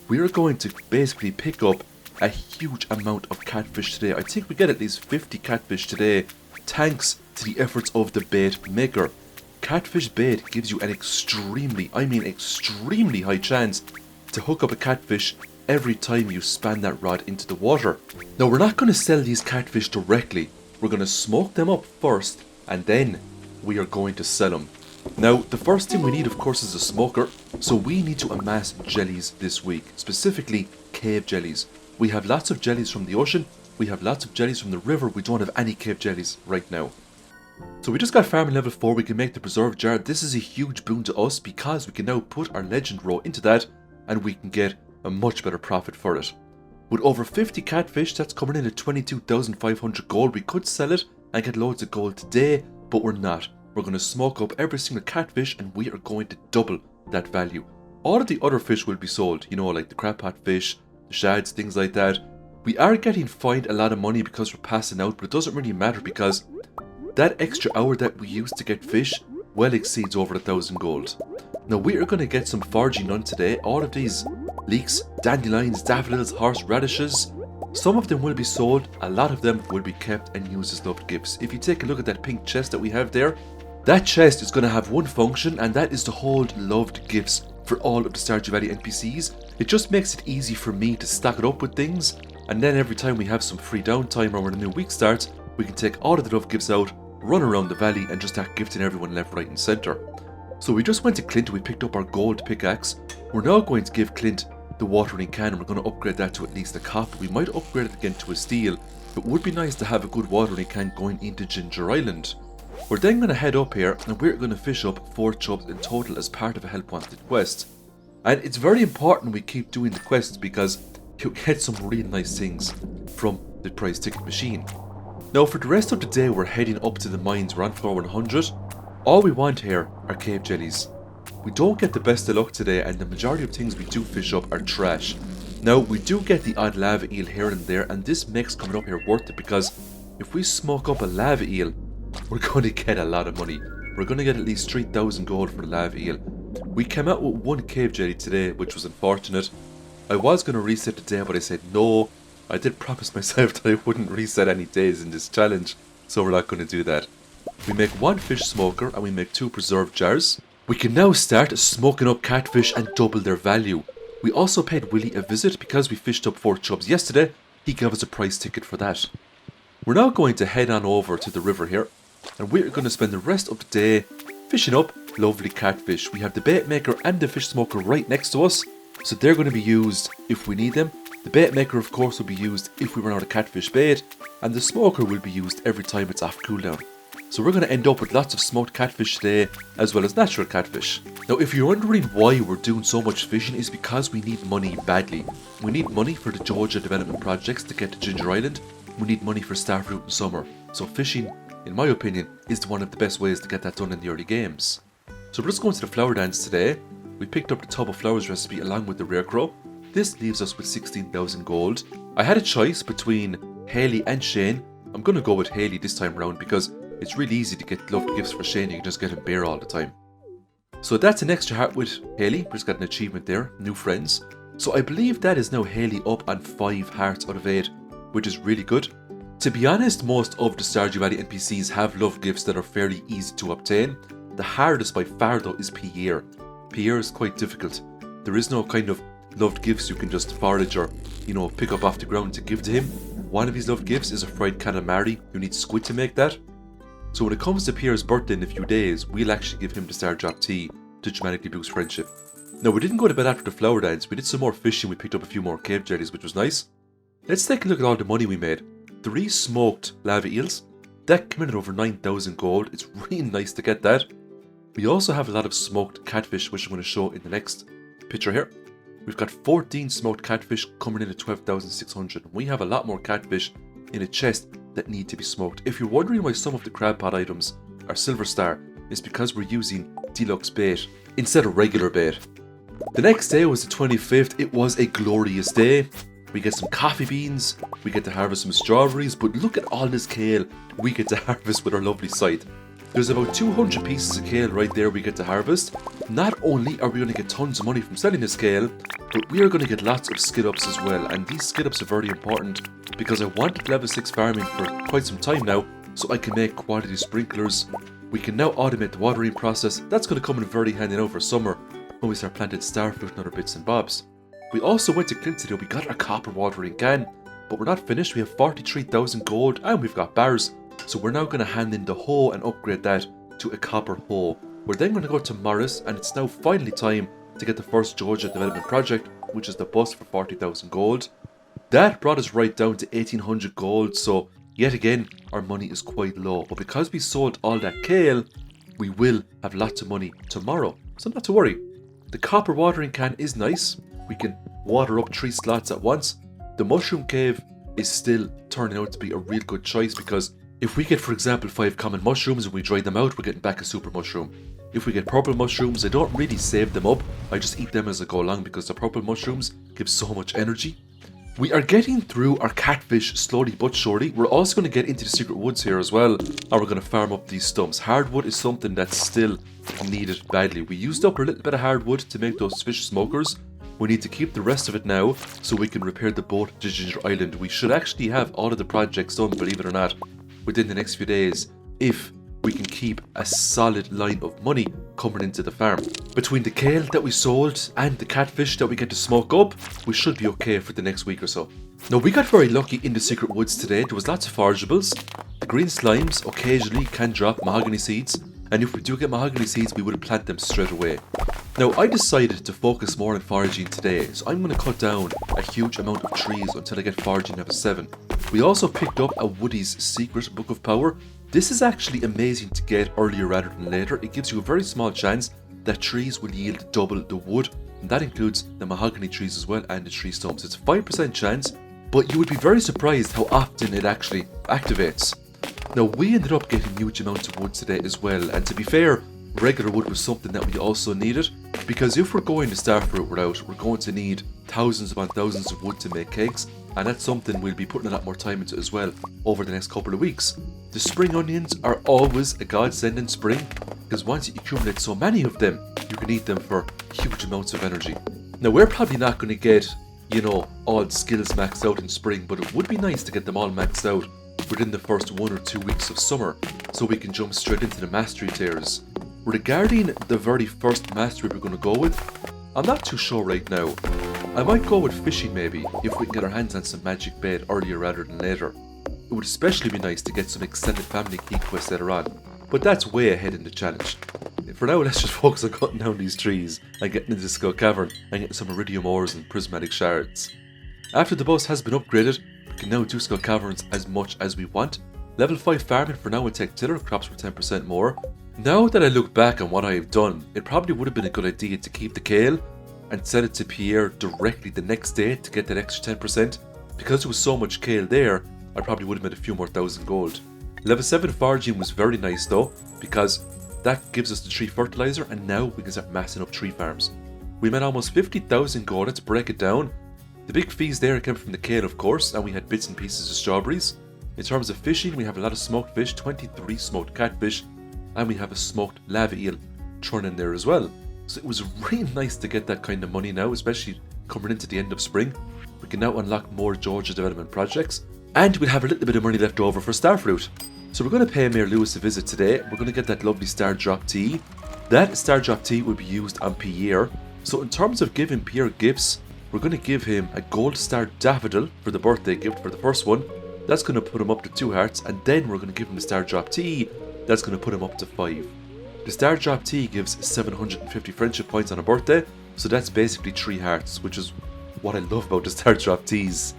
We are going to basically pick up a huge amount of catfish today. I think we get at least 50 catfish today, thanks to the efforts of the bait maker. catfish bait gives you an extremely, I mean extremely high chance to hook up a catfish every time you span that rod into the water. Now we're not going to sell these catfish directly, we're going to smoke them up first and then we are going to sell them. Now the first thing we need of course is a smoker, so we need to amass jellies this week, specifically cave jellies. We have lots of jellies from the ocean, we have lots of jellies from the river, we don't have any cave jellies right now. So we just got farming level 4, we can make the preserve jar. This is a huge boon to us because we can now put our legend row into that and we can get a much better profit for it. With over 50 catfish, that's coming in at 22,500 gold. We could sell it and get loads of gold today, but we're not. We're going to smoke up every single catfish and we are going to double that value. All of the other fish will be sold, you know, like the crab pot fish, the shads, things like that. We are getting fined a lot of money because we're passing out, but it doesn't really matter because that extra hour that we use to get fish well exceeds over 1,000 gold. Now we are going to get some foraging done today. All of these leeks, dandelions, daffodils, horseradishes, some of them will be sold, a lot of them will be kept and used as loved gifts. If you take a look at that pink chest that we have there, that chest is going to have one function and that is to hold loved gifts for all of the Stardew Valley NPCs. It just makes it easy for me to stack it up with things, and then every time we have some free downtime or when a new week starts, we can take all of the love gifts out, run around the valley and just start gifting everyone left, right and centre. So we just went to Clint and we picked up our gold pickaxe. We're now going to give Clint the watering can and we're going to upgrade that to at least a copper. We might upgrade it again to a steel. It would be nice to have a good watering can going into Ginger Island. We're then going to head up here and we're going to fish up 4 chubs in total as part of a help wanted quest. And it's very important we keep doing the quests because you get some really nice things from the prize ticket machine. Now for the rest of the day we're heading up to the mines, we're on floor 100. All we want here are cave jellies. We don't get the best of luck today and the majority of things we do fish up are trash. Now we do get the odd lava eel here and there and this makes coming up here worth it because if we smoke up a lava eel, we're going to get a lot of money. We're going to get at least 3,000 gold for the lava eel. We came out with 1 cave jelly today, which was unfortunate. I was going to reset the day but I said no. I did promise myself that I wouldn't reset any days in this challenge, so we're not going to do that. We make 1 fish smoker and we make 2 preserved jars. We can now start smoking up catfish and double their value. We also paid Willie a visit because we fished up 4 chubs yesterday. He gave us a prize ticket for that. We're now going to head on over to the river here and we're going to spend the rest of the day fishing up lovely catfish. We have the bait maker and the fish smoker right next to us, so they're going to be used if we need them. The bait maker of course will be used if we run out of catfish bait, and the smoker will be used every time it's off cooldown. So we're going to end up with lots of smoked catfish today as well as natural catfish. Now if you're wondering why we're doing so much fishing, is because we need money badly. We need money for the Georgia development projects to get to Ginger Island. We need money for Starfruit in summer. So fishing, in my opinion, is one of the best ways to get that done in the early games. So we're just going to the flower dance today. We picked up the tub of flowers recipe along with the rare crow. This leaves us with 16,000 gold. I had a choice between Haley and Shane. I'm going to go with Haley this time around because it's really easy to get loved gifts for Shane. You can just get him bear all the time. So that's an extra heart with Haley. We just got an achievement there, new friends. So I believe that is now Haley up on 5 hearts out of 8, which is really good. To be honest, most of the Stardew Valley NPCs have love gifts that are fairly easy to obtain. The hardest by far though is Pierre. Pierre is quite difficult. There is no kind of loved gifts you can just forage or, you know, pick up off the ground to give to him. One of his loved gifts is a fried calamari. You need squid to make that. So when it comes to Pierre's birthday in a few days, we'll actually give him the Star Drop Tea to dramatically boost friendship. Now we didn't go to bed after the flower dance, we did some more fishing, we picked up a few more cave jellies, which was nice. Let's take a look at all the money we made. 3 smoked lava eels, that came in at over 9,000 gold, it's really nice to get that. We also have a lot of smoked catfish, which I'm going to show in the next picture here. We've got 14 smoked catfish coming in at 12,600. We have a lot more catfish in a chest that need to be smoked. If you're wondering why some of the crab pot items are silver star, it's because we're using deluxe bait instead of regular bait. The next day was the 25th. It was a glorious day. We get some coffee beans, we get to harvest some strawberries, but look at all this kale we get to harvest with our lovely scythe. There's about 200 pieces of kale right there we get to harvest. Not only are we going to get tons of money from selling this kale, but we are going to get lots of skid ups as well, and these skid ups are very important because I wanted level 6 farming for quite some time now so I can make quality sprinklers We can now automate the watering process. That's going to come in very handy now for summer when we start planting starfruit and other bits and bobs. We also went to Clint today. We got our copper watering can, but we're not finished. We have 43,000 gold and we've got bars. So we're now going to hand in the hoe and upgrade that to a copper hoe. We're then going to go to Morris, and it's now finally time to get the first Georgia development project, which is the bus for 40,000 gold. That brought us right down to 1800 gold, so yet again our money is quite low. But because we sold all that kale, we will have lots of money tomorrow, so not to worry. The copper watering can is nice. We can water up 3 slots at once. The mushroom cave is still turning out to be a real good choice, because if we get, for example, 5 common mushrooms and we dry them out, we're getting back a super mushroom. If we get purple mushrooms, I don't really save them up. I just eat them as I go along because the purple mushrooms give so much energy. We are getting through our catfish slowly but surely. We're also going to get into the secret woods here as well, and we're going to farm up these stumps. Hardwood is something that's still needed badly. We used up a little bit of hardwood to make those fish smokers. We need to keep the rest of it now so we can repair the boat to Ginger Island. We should actually have all of the projects done, believe it or not, within the next few days, if we can keep a solid line of money coming into the farm. Between the kale that we sold and the catfish that we get to smoke up, we should be okay for the next week or so. Now, we got very lucky in the secret woods today. There was lots of forageables. The green slimes occasionally can drop mahogany seeds, and if we do get mahogany seeds, we will plant them straight away. Now, I decided to focus more on foraging today, so I'm going to cut down a huge amount of trees until I get foraging level 7. We also picked up a Woody's Secret Book of Power. This is actually amazing to get earlier rather than later. It gives you a very small chance that trees will yield double the wood, and that includes the mahogany trees as well and the tree stumps. It's a 5% chance, but you would be very surprised how often it actually activates. Now, we ended up getting huge amounts of wood today as well, and to be fair, regular wood was something that we also needed, because if we're going the starfruit route, we're going to need thousands upon thousands of wood to make cakes, and that's something we'll be putting a lot more time into as well over the next couple of weeks. The spring onions are always a godsend in spring, because once you accumulate so many of them, you can eat them for huge amounts of energy. Now, we're probably not going to get, all skills maxed out in spring, but it would be nice to get them all maxed out within the first 1 or 2 weeks of summer, so we can jump straight into the mastery tiers. Regarding the very first mastery we're going to go with, I'm not too sure right now. I might go with fishing maybe, if we can get our hands on some magic bait earlier rather than later. It would especially be nice to get some extended family key quests later on, but that's way ahead in the challenge. For now, let's just focus on cutting down these trees and getting into the Skull Cavern and getting some iridium ores and prismatic shards. After the bus has been upgraded, we can now do Skull Caverns as much as we want. Level 5 farming for now and tech tiller, crops for 10% more. Now that I look back on what I have done, it probably would have been a good idea to keep the kale and sell it to Pierre directly the next day to get that extra 10%. Because there was so much kale there, I probably would have made a few more thousand gold. Level 7 foraging was very nice though, because that gives us the tree fertilizer, and now we can start massing up tree farms. We made almost 50,000 gold. Let's break it down. The big fees there came from the kale, of course, and we had bits and pieces of strawberries. In terms of fishing, we have a lot of smoked fish, 23 smoked catfish, and we have a smoked lava eel thrown in there as well. So it was really nice to get that kind of money now, especially coming into the end of spring. We can now unlock more Georgia development projects, and we'll have a little bit of money left over for starfruit. So we're going to pay Mayor Lewis a visit today. We're going to get that lovely Star Drop tea. That Star Drop tea will be used on Pierre. So in terms of giving Pierre gifts, we're going to give him a gold star daffodil for the birthday gift for the first one. That's going to put him up to 2 hearts, and then we're going to give him the Star Drop tea. That's going to put him up to 5. The Star Drop tea gives 750 friendship points on a birthday, so that's basically 3 hearts, which is what I love about the Star Drop teas.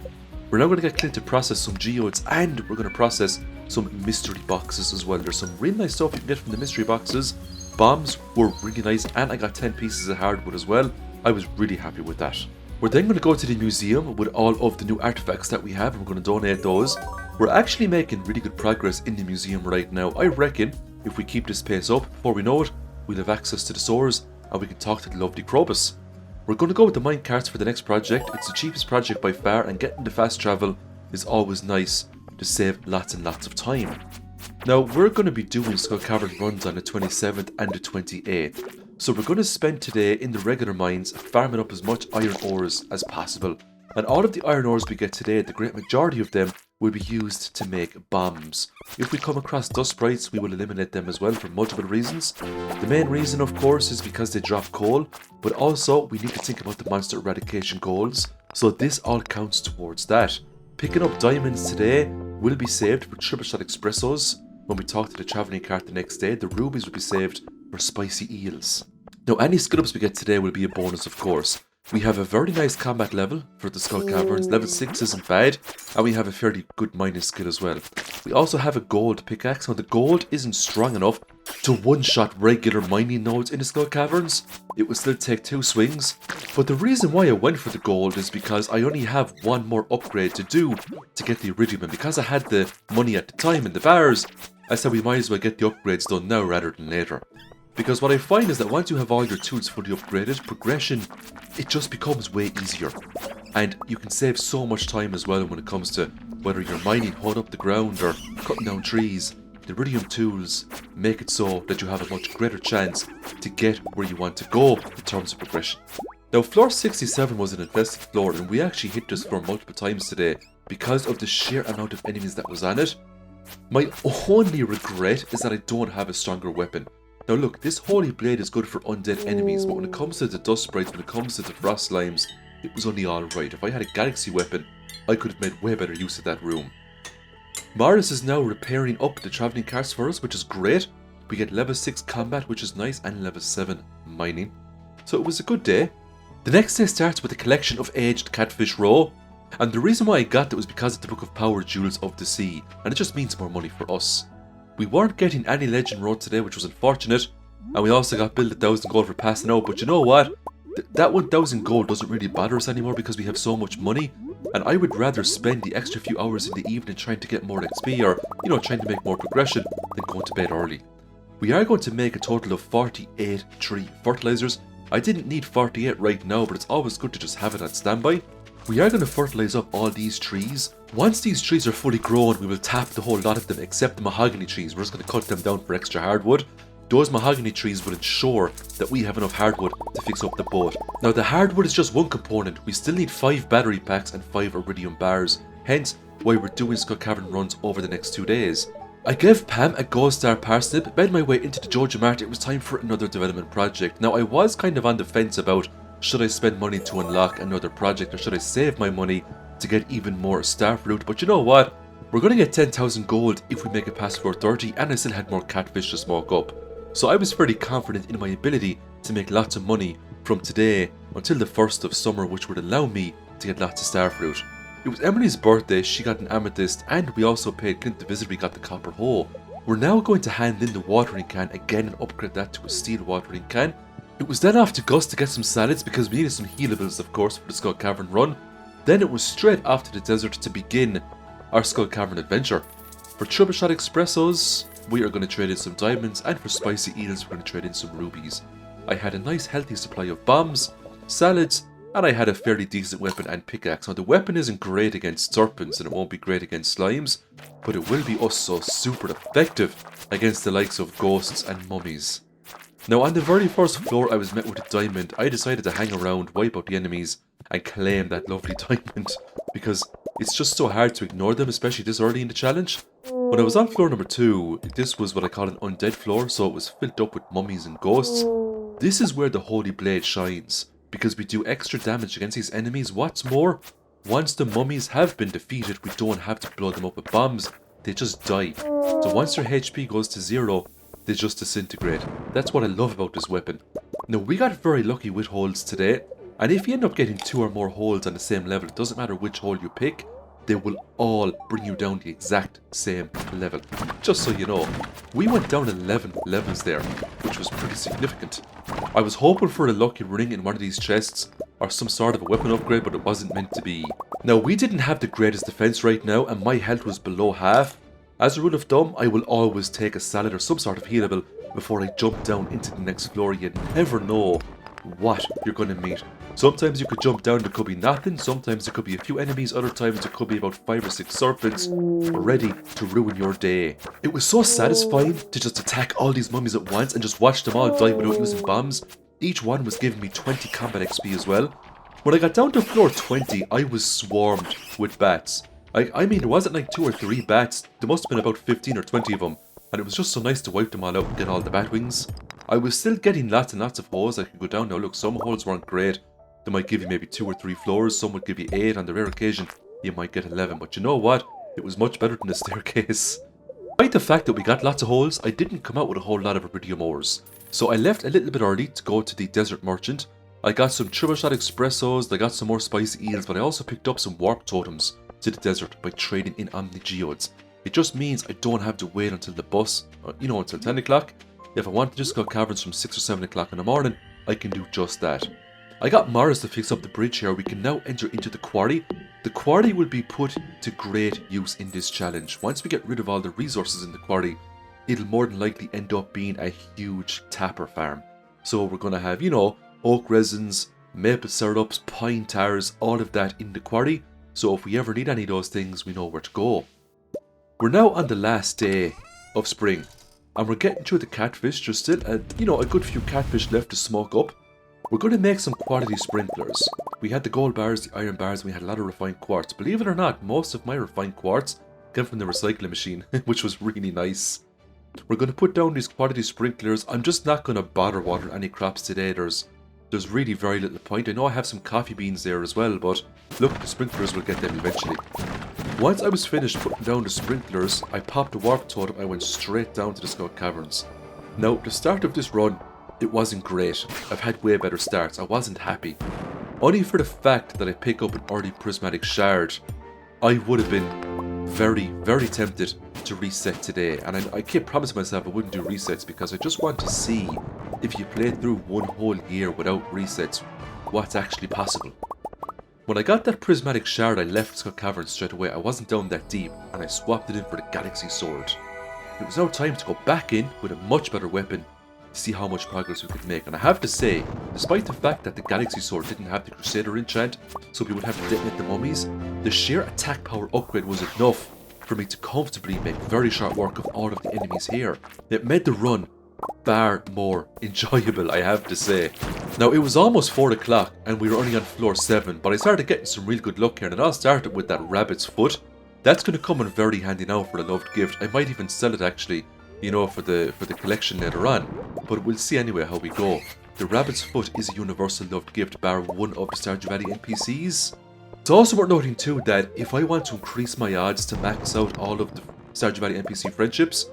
We're now going to get Clint to process some geodes, and we're going to process some mystery boxes as well. There's some really nice stuff you can get from the mystery boxes. Bombs were really nice, and I got 10 pieces of hardwood as well. I was really happy with that. We're then going to go to the museum with all of the new artifacts that we have, and we're going to donate those. We're actually making really good progress in the museum right now. I reckon if we keep this pace up, before we know it, we'll have access to the sewers and we can talk to the lovely Krobus. We're going to go with the mine carts for the next project. It's the cheapest project by far, and getting the fast travel is always nice to save lots and lots of time. Now, we're going to be doing Skull Cavern runs on the 27th and the 28th. So we're going to spend today in the regular mines farming up as much iron ores as possible. And all of the iron ores we get today, the great majority of them, will be used to make bombs. If we come across dust sprites, we will eliminate them as well for multiple reasons. The main reason, of course, is because they drop coal, but also we need to think about the monster eradication goals, so this all counts towards that. Picking up diamonds today will be saved for triple shot espressos. When we talk to the travelling cart the next day, the rubies will be saved for spicy eels. Now, any skill ups we get today will be a bonus, of course. We have a very nice combat level for the Skull Caverns, level 6 isn't bad, and we have a fairly good mining skill as well. We also have a gold pickaxe. Now the gold isn't strong enough to one-shot regular mining nodes in the Skull Caverns. It would still take 2 swings, but the reason why I went for the gold is because I only have one more upgrade to do to get the iridium, and because I had the money at the time in the bars, I said we might as well get the upgrades done now rather than later. Because what I find is that once you have all your tools fully upgraded, progression, it just becomes way easier. And you can save so much time as well when it comes to whether you're mining hot up the ground or cutting down trees. The iridium tools make it so that you have a much greater chance to get where you want to go in terms of progression. Now floor 67 was an infested floor, and we actually hit this floor multiple times today because of the sheer amount of enemies that was on it. My only regret is that I don't have a stronger weapon. Now look, this holy blade is good for undead enemies, but when it comes to the dust sprites, when it comes to the frost slimes, it was only alright. If I had a galaxy weapon, I could have made way better use of that room. Maris is now repairing up the travelling carts for us, which is great. We get level 6 combat, which is nice, and level 7 mining. So it was a good day. The next day starts with a collection of aged catfish raw, and the reason why I got that was because of the Book of Power Jewels of the Sea, and it just means more money for us. We weren't getting any legend road today, which was unfortunate, and we also got billed 1,000 gold for passing out, but you know what? That 1,000 gold doesn't really bother us anymore because we have so much money, and I would rather spend the extra few hours in the evening trying to get more XP or, trying to make more progression than going to bed early. We are going to make a total of 48 tree fertilizers. I didn't need 48 right now, but it's always good to just have it on standby. We are going to fertilize up all these trees. Once these trees are fully grown, we will tap the whole lot of them except the mahogany trees. We're just going to cut them down for extra hardwood. Those mahogany trees will ensure that we have enough hardwood to fix up the boat. Now the hardwood is just one component. We still need 5 battery packs and 5 iridium bars. Hence why we're doing Skull Cavern runs over the next 2 days. I gave Pam a gold star parsnip, made my way into the Jojo Mart. It was time for another development project. Now I was kind of on the fence about should I spend money to unlock another project or should I save my money to get even more starfruit, but you know what? We're going to get 10,000 gold if we make it past floor 30, and I still had more catfish to smoke up. So I was fairly confident in my ability to make lots of money from today until the 1st of summer, which would allow me to get lots of starfruit. It was Emily's birthday, she got an amethyst, and we also paid Clint the visit, we got the copper hoe. We're now going to hand in the watering can again and upgrade that to a steel watering can. It was then off to Gus to get some salads because we needed some healables, of course, for the Skull Cavern run. Then it was straight off to the desert to begin our Skull Cavern adventure. For triple shot espressos, we are going to trade in some diamonds, and for spicy eels, we're going to trade in some rubies. I had a nice healthy supply of bombs, salads, and I had a fairly decent weapon and pickaxe. Now the weapon isn't great against serpents and it won't be great against slimes, but it will be so super effective against the likes of ghosts and mummies. Now on the very first floor I was met with a diamond. I decided to hang around, wipe out the enemies, and claim that lovely diamond, because it's just so hard to ignore them, especially this early in the challenge. When I was on floor number 2, this was what I call an undead floor, so it was filled up with mummies and ghosts. This is where the Holy Blade shines, because we do extra damage against these enemies. What's more, once the mummies have been defeated, we don't have to blow them up with bombs, they just die. So once their HP goes to 0, they just disintegrate. That's what I love about this weapon. Now we got very lucky with holes today, and if you end up getting 2 or more holes on the same level, it doesn't matter which hole you pick, they will all bring you down the exact same level. Just so you know, we went down 11 levels there, which was pretty significant. I was hoping for a lucky ring in one of these chests, or some sort of a weapon upgrade, but it wasn't meant to be. Now we didn't have the greatest defense right now, and my health was below half. As a rule of thumb, I will always take a salad or some sort of healable before I jump down into the next floor. You never know what you're going to meet. Sometimes you could jump down, there could be nothing, sometimes there could be a few enemies, other times there could be about 5 or 6 serpents ready to ruin your day. It was so satisfying to just attack all these mummies at once and just watch them all die without using bombs. Each one was giving me 20 combat XP as well. When I got down to floor 20, I was swarmed with bats. I mean, there wasn't like 2 or 3 bats, there must have been about 15 or 20 of them, and it was just so nice to wipe them all out and get all the bat wings. I was still getting lots and lots of holes I could go down. Now look, some holes weren't great, they might give you maybe 2 or 3 floors, some would give you 8, on the rare occasion you might get 11, but you know what, it was much better than the staircase. Despite the fact that we got lots of holes, I didn't come out with a whole lot of iridium ores. So I left a little bit early to go to the desert merchant. I got some triple shot espressos, I got some more spicy eels, but I also picked up some warp totems to the desert by trading in omni geodes. It just means I don't have to wait until the bus, until 10 o'clock. If I want to just go caverns from 6 or 7 o'clock in the morning, I can do just that. I got Morris to fix up the bridge here. We can now enter into the quarry. The quarry will be put to great use in this challenge. Once we get rid of all the resources in the quarry, it'll more than likely end up being a huge tapper farm. So we're going to have, oak resins, maple syrups, pine tars, all of that in the quarry. So if we ever need any of those things, we know where to go. We're now on the last day of spring, and we're getting through the catfish. There's still a good few catfish left to smoke up. We're going to make some quality sprinklers. We had the gold bars, the iron bars, and we had a lot of refined quartz. Believe it or not, most of my refined quartz came from the recycling machine, which was really nice. We're going to put down these quality sprinklers. I'm just not going to bother watering any crops today. There's really very little point. I know I have some coffee beans there as well, but look, the sprinklers will get them eventually. Once I was finished putting down the sprinklers, I popped the warp totem and I went straight down to the Scout Caverns. Now, the start of this run, it wasn't great. I've had way better starts. I wasn't happy. Only for the fact that I pick up an early prismatic shard, I would have been very, very tempted to reset today. And I kept promising myself I wouldn't do resets because I just want to see if you play through one whole year without resets, what's actually possible. When I got that prismatic shard, I left Scout Cavern straight away. I wasn't down that deep, and I swapped it in for the Galaxy Sword. It was now time to go back in with a much better weapon, see how much progress we could make. And I have to say, despite the fact that the Galaxy Sword didn't have the Crusader enchant, so we would have to detonate the mummies, the sheer attack power upgrade was enough for me to comfortably make very short work of all of the enemies here. It made the run far more enjoyable, I have to say. Now, it was almost 4 o'clock and we were only on floor 7, but I started getting some real good luck here, and it all started with that rabbit's foot. That's going to come in very handy now for the loved gift. I might even sell it actually, for the collection later on, but we'll see anyway how we go. The rabbit's foot is a universal loved gift, bar one of the Stardew Valley NPCs. It's also worth noting too that if I want to increase my odds to max out all of the Stardew Valley NPC friendships,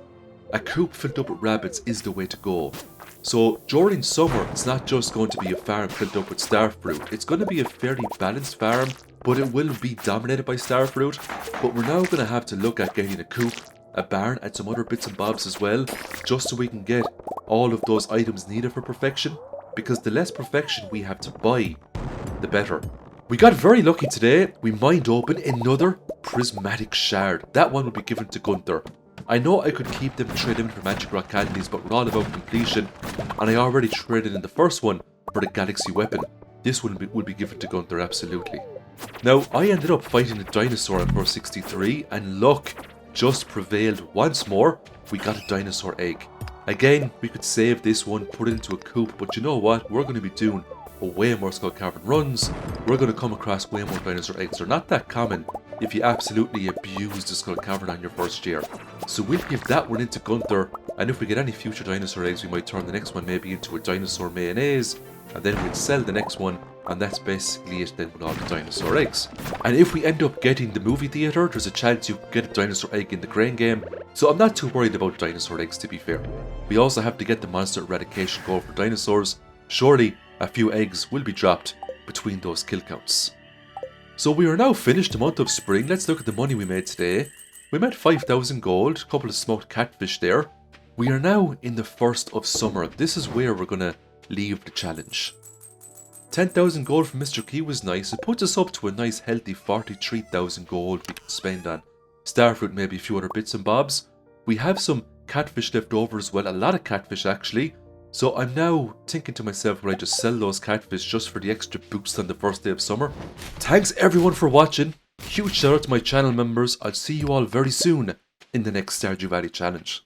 a coop filled up with rabbits is the way to go. So during summer, it's not just going to be a farm filled up with starfruit. It's going to be a fairly balanced farm, but it will be dominated by starfruit. But we're now going to have to look at getting a coop, a barn, and some other bits and bobs as well, just so we can get all of those items needed for perfection, because the less perfection we have to buy, the better. We got very lucky today. We mined open another prismatic shard. That one will be given to Gunther. I know I could keep them and trade them for magic rock candies, but we're all about completion, and I already traded in the first one for the galaxy weapon. This one will be given to Gunther, absolutely. Now, I ended up fighting a dinosaur on floor 63, and luck just prevailed once more. We got a dinosaur egg. Again, we could save this one, put it into a coop, but you know what? We're going to be doing way more Skull Cavern runs. We're going to come across way more dinosaur eggs. They're not that common if you absolutely abuse the Skull Cavern on your first year. So we'll give that one into Gunther, and if we get any future dinosaur eggs, we might turn the next one maybe into a dinosaur mayonnaise, and then we'll sell the next one, and that's basically it then with all the dinosaur eggs. And if we end up getting the movie theatre, there's a chance you could get a dinosaur egg in the grain game, so I'm not too worried about dinosaur eggs, to be fair. We also have to get the monster eradication goal for dinosaurs. Surely a few eggs will be dropped between those kill counts. So we are now finished the month of spring. Let's look at the money we made today. We made 5,000 gold, a couple of smoked catfish there. We are now in the first of summer. This is where we're going to leave the challenge. 10,000 gold from Mr. Key was nice. It puts us up to a nice healthy 43,000 gold we can spend on starfruit, maybe a few other bits and bobs. We have some catfish left over as well, a lot of catfish actually. So I'm now thinking to myself, will I just sell those catfish just for the extra boost on the first day of summer? Thanks everyone for watching. Huge shout out to my channel members. I'll see you all very soon in the next Stardew Valley challenge.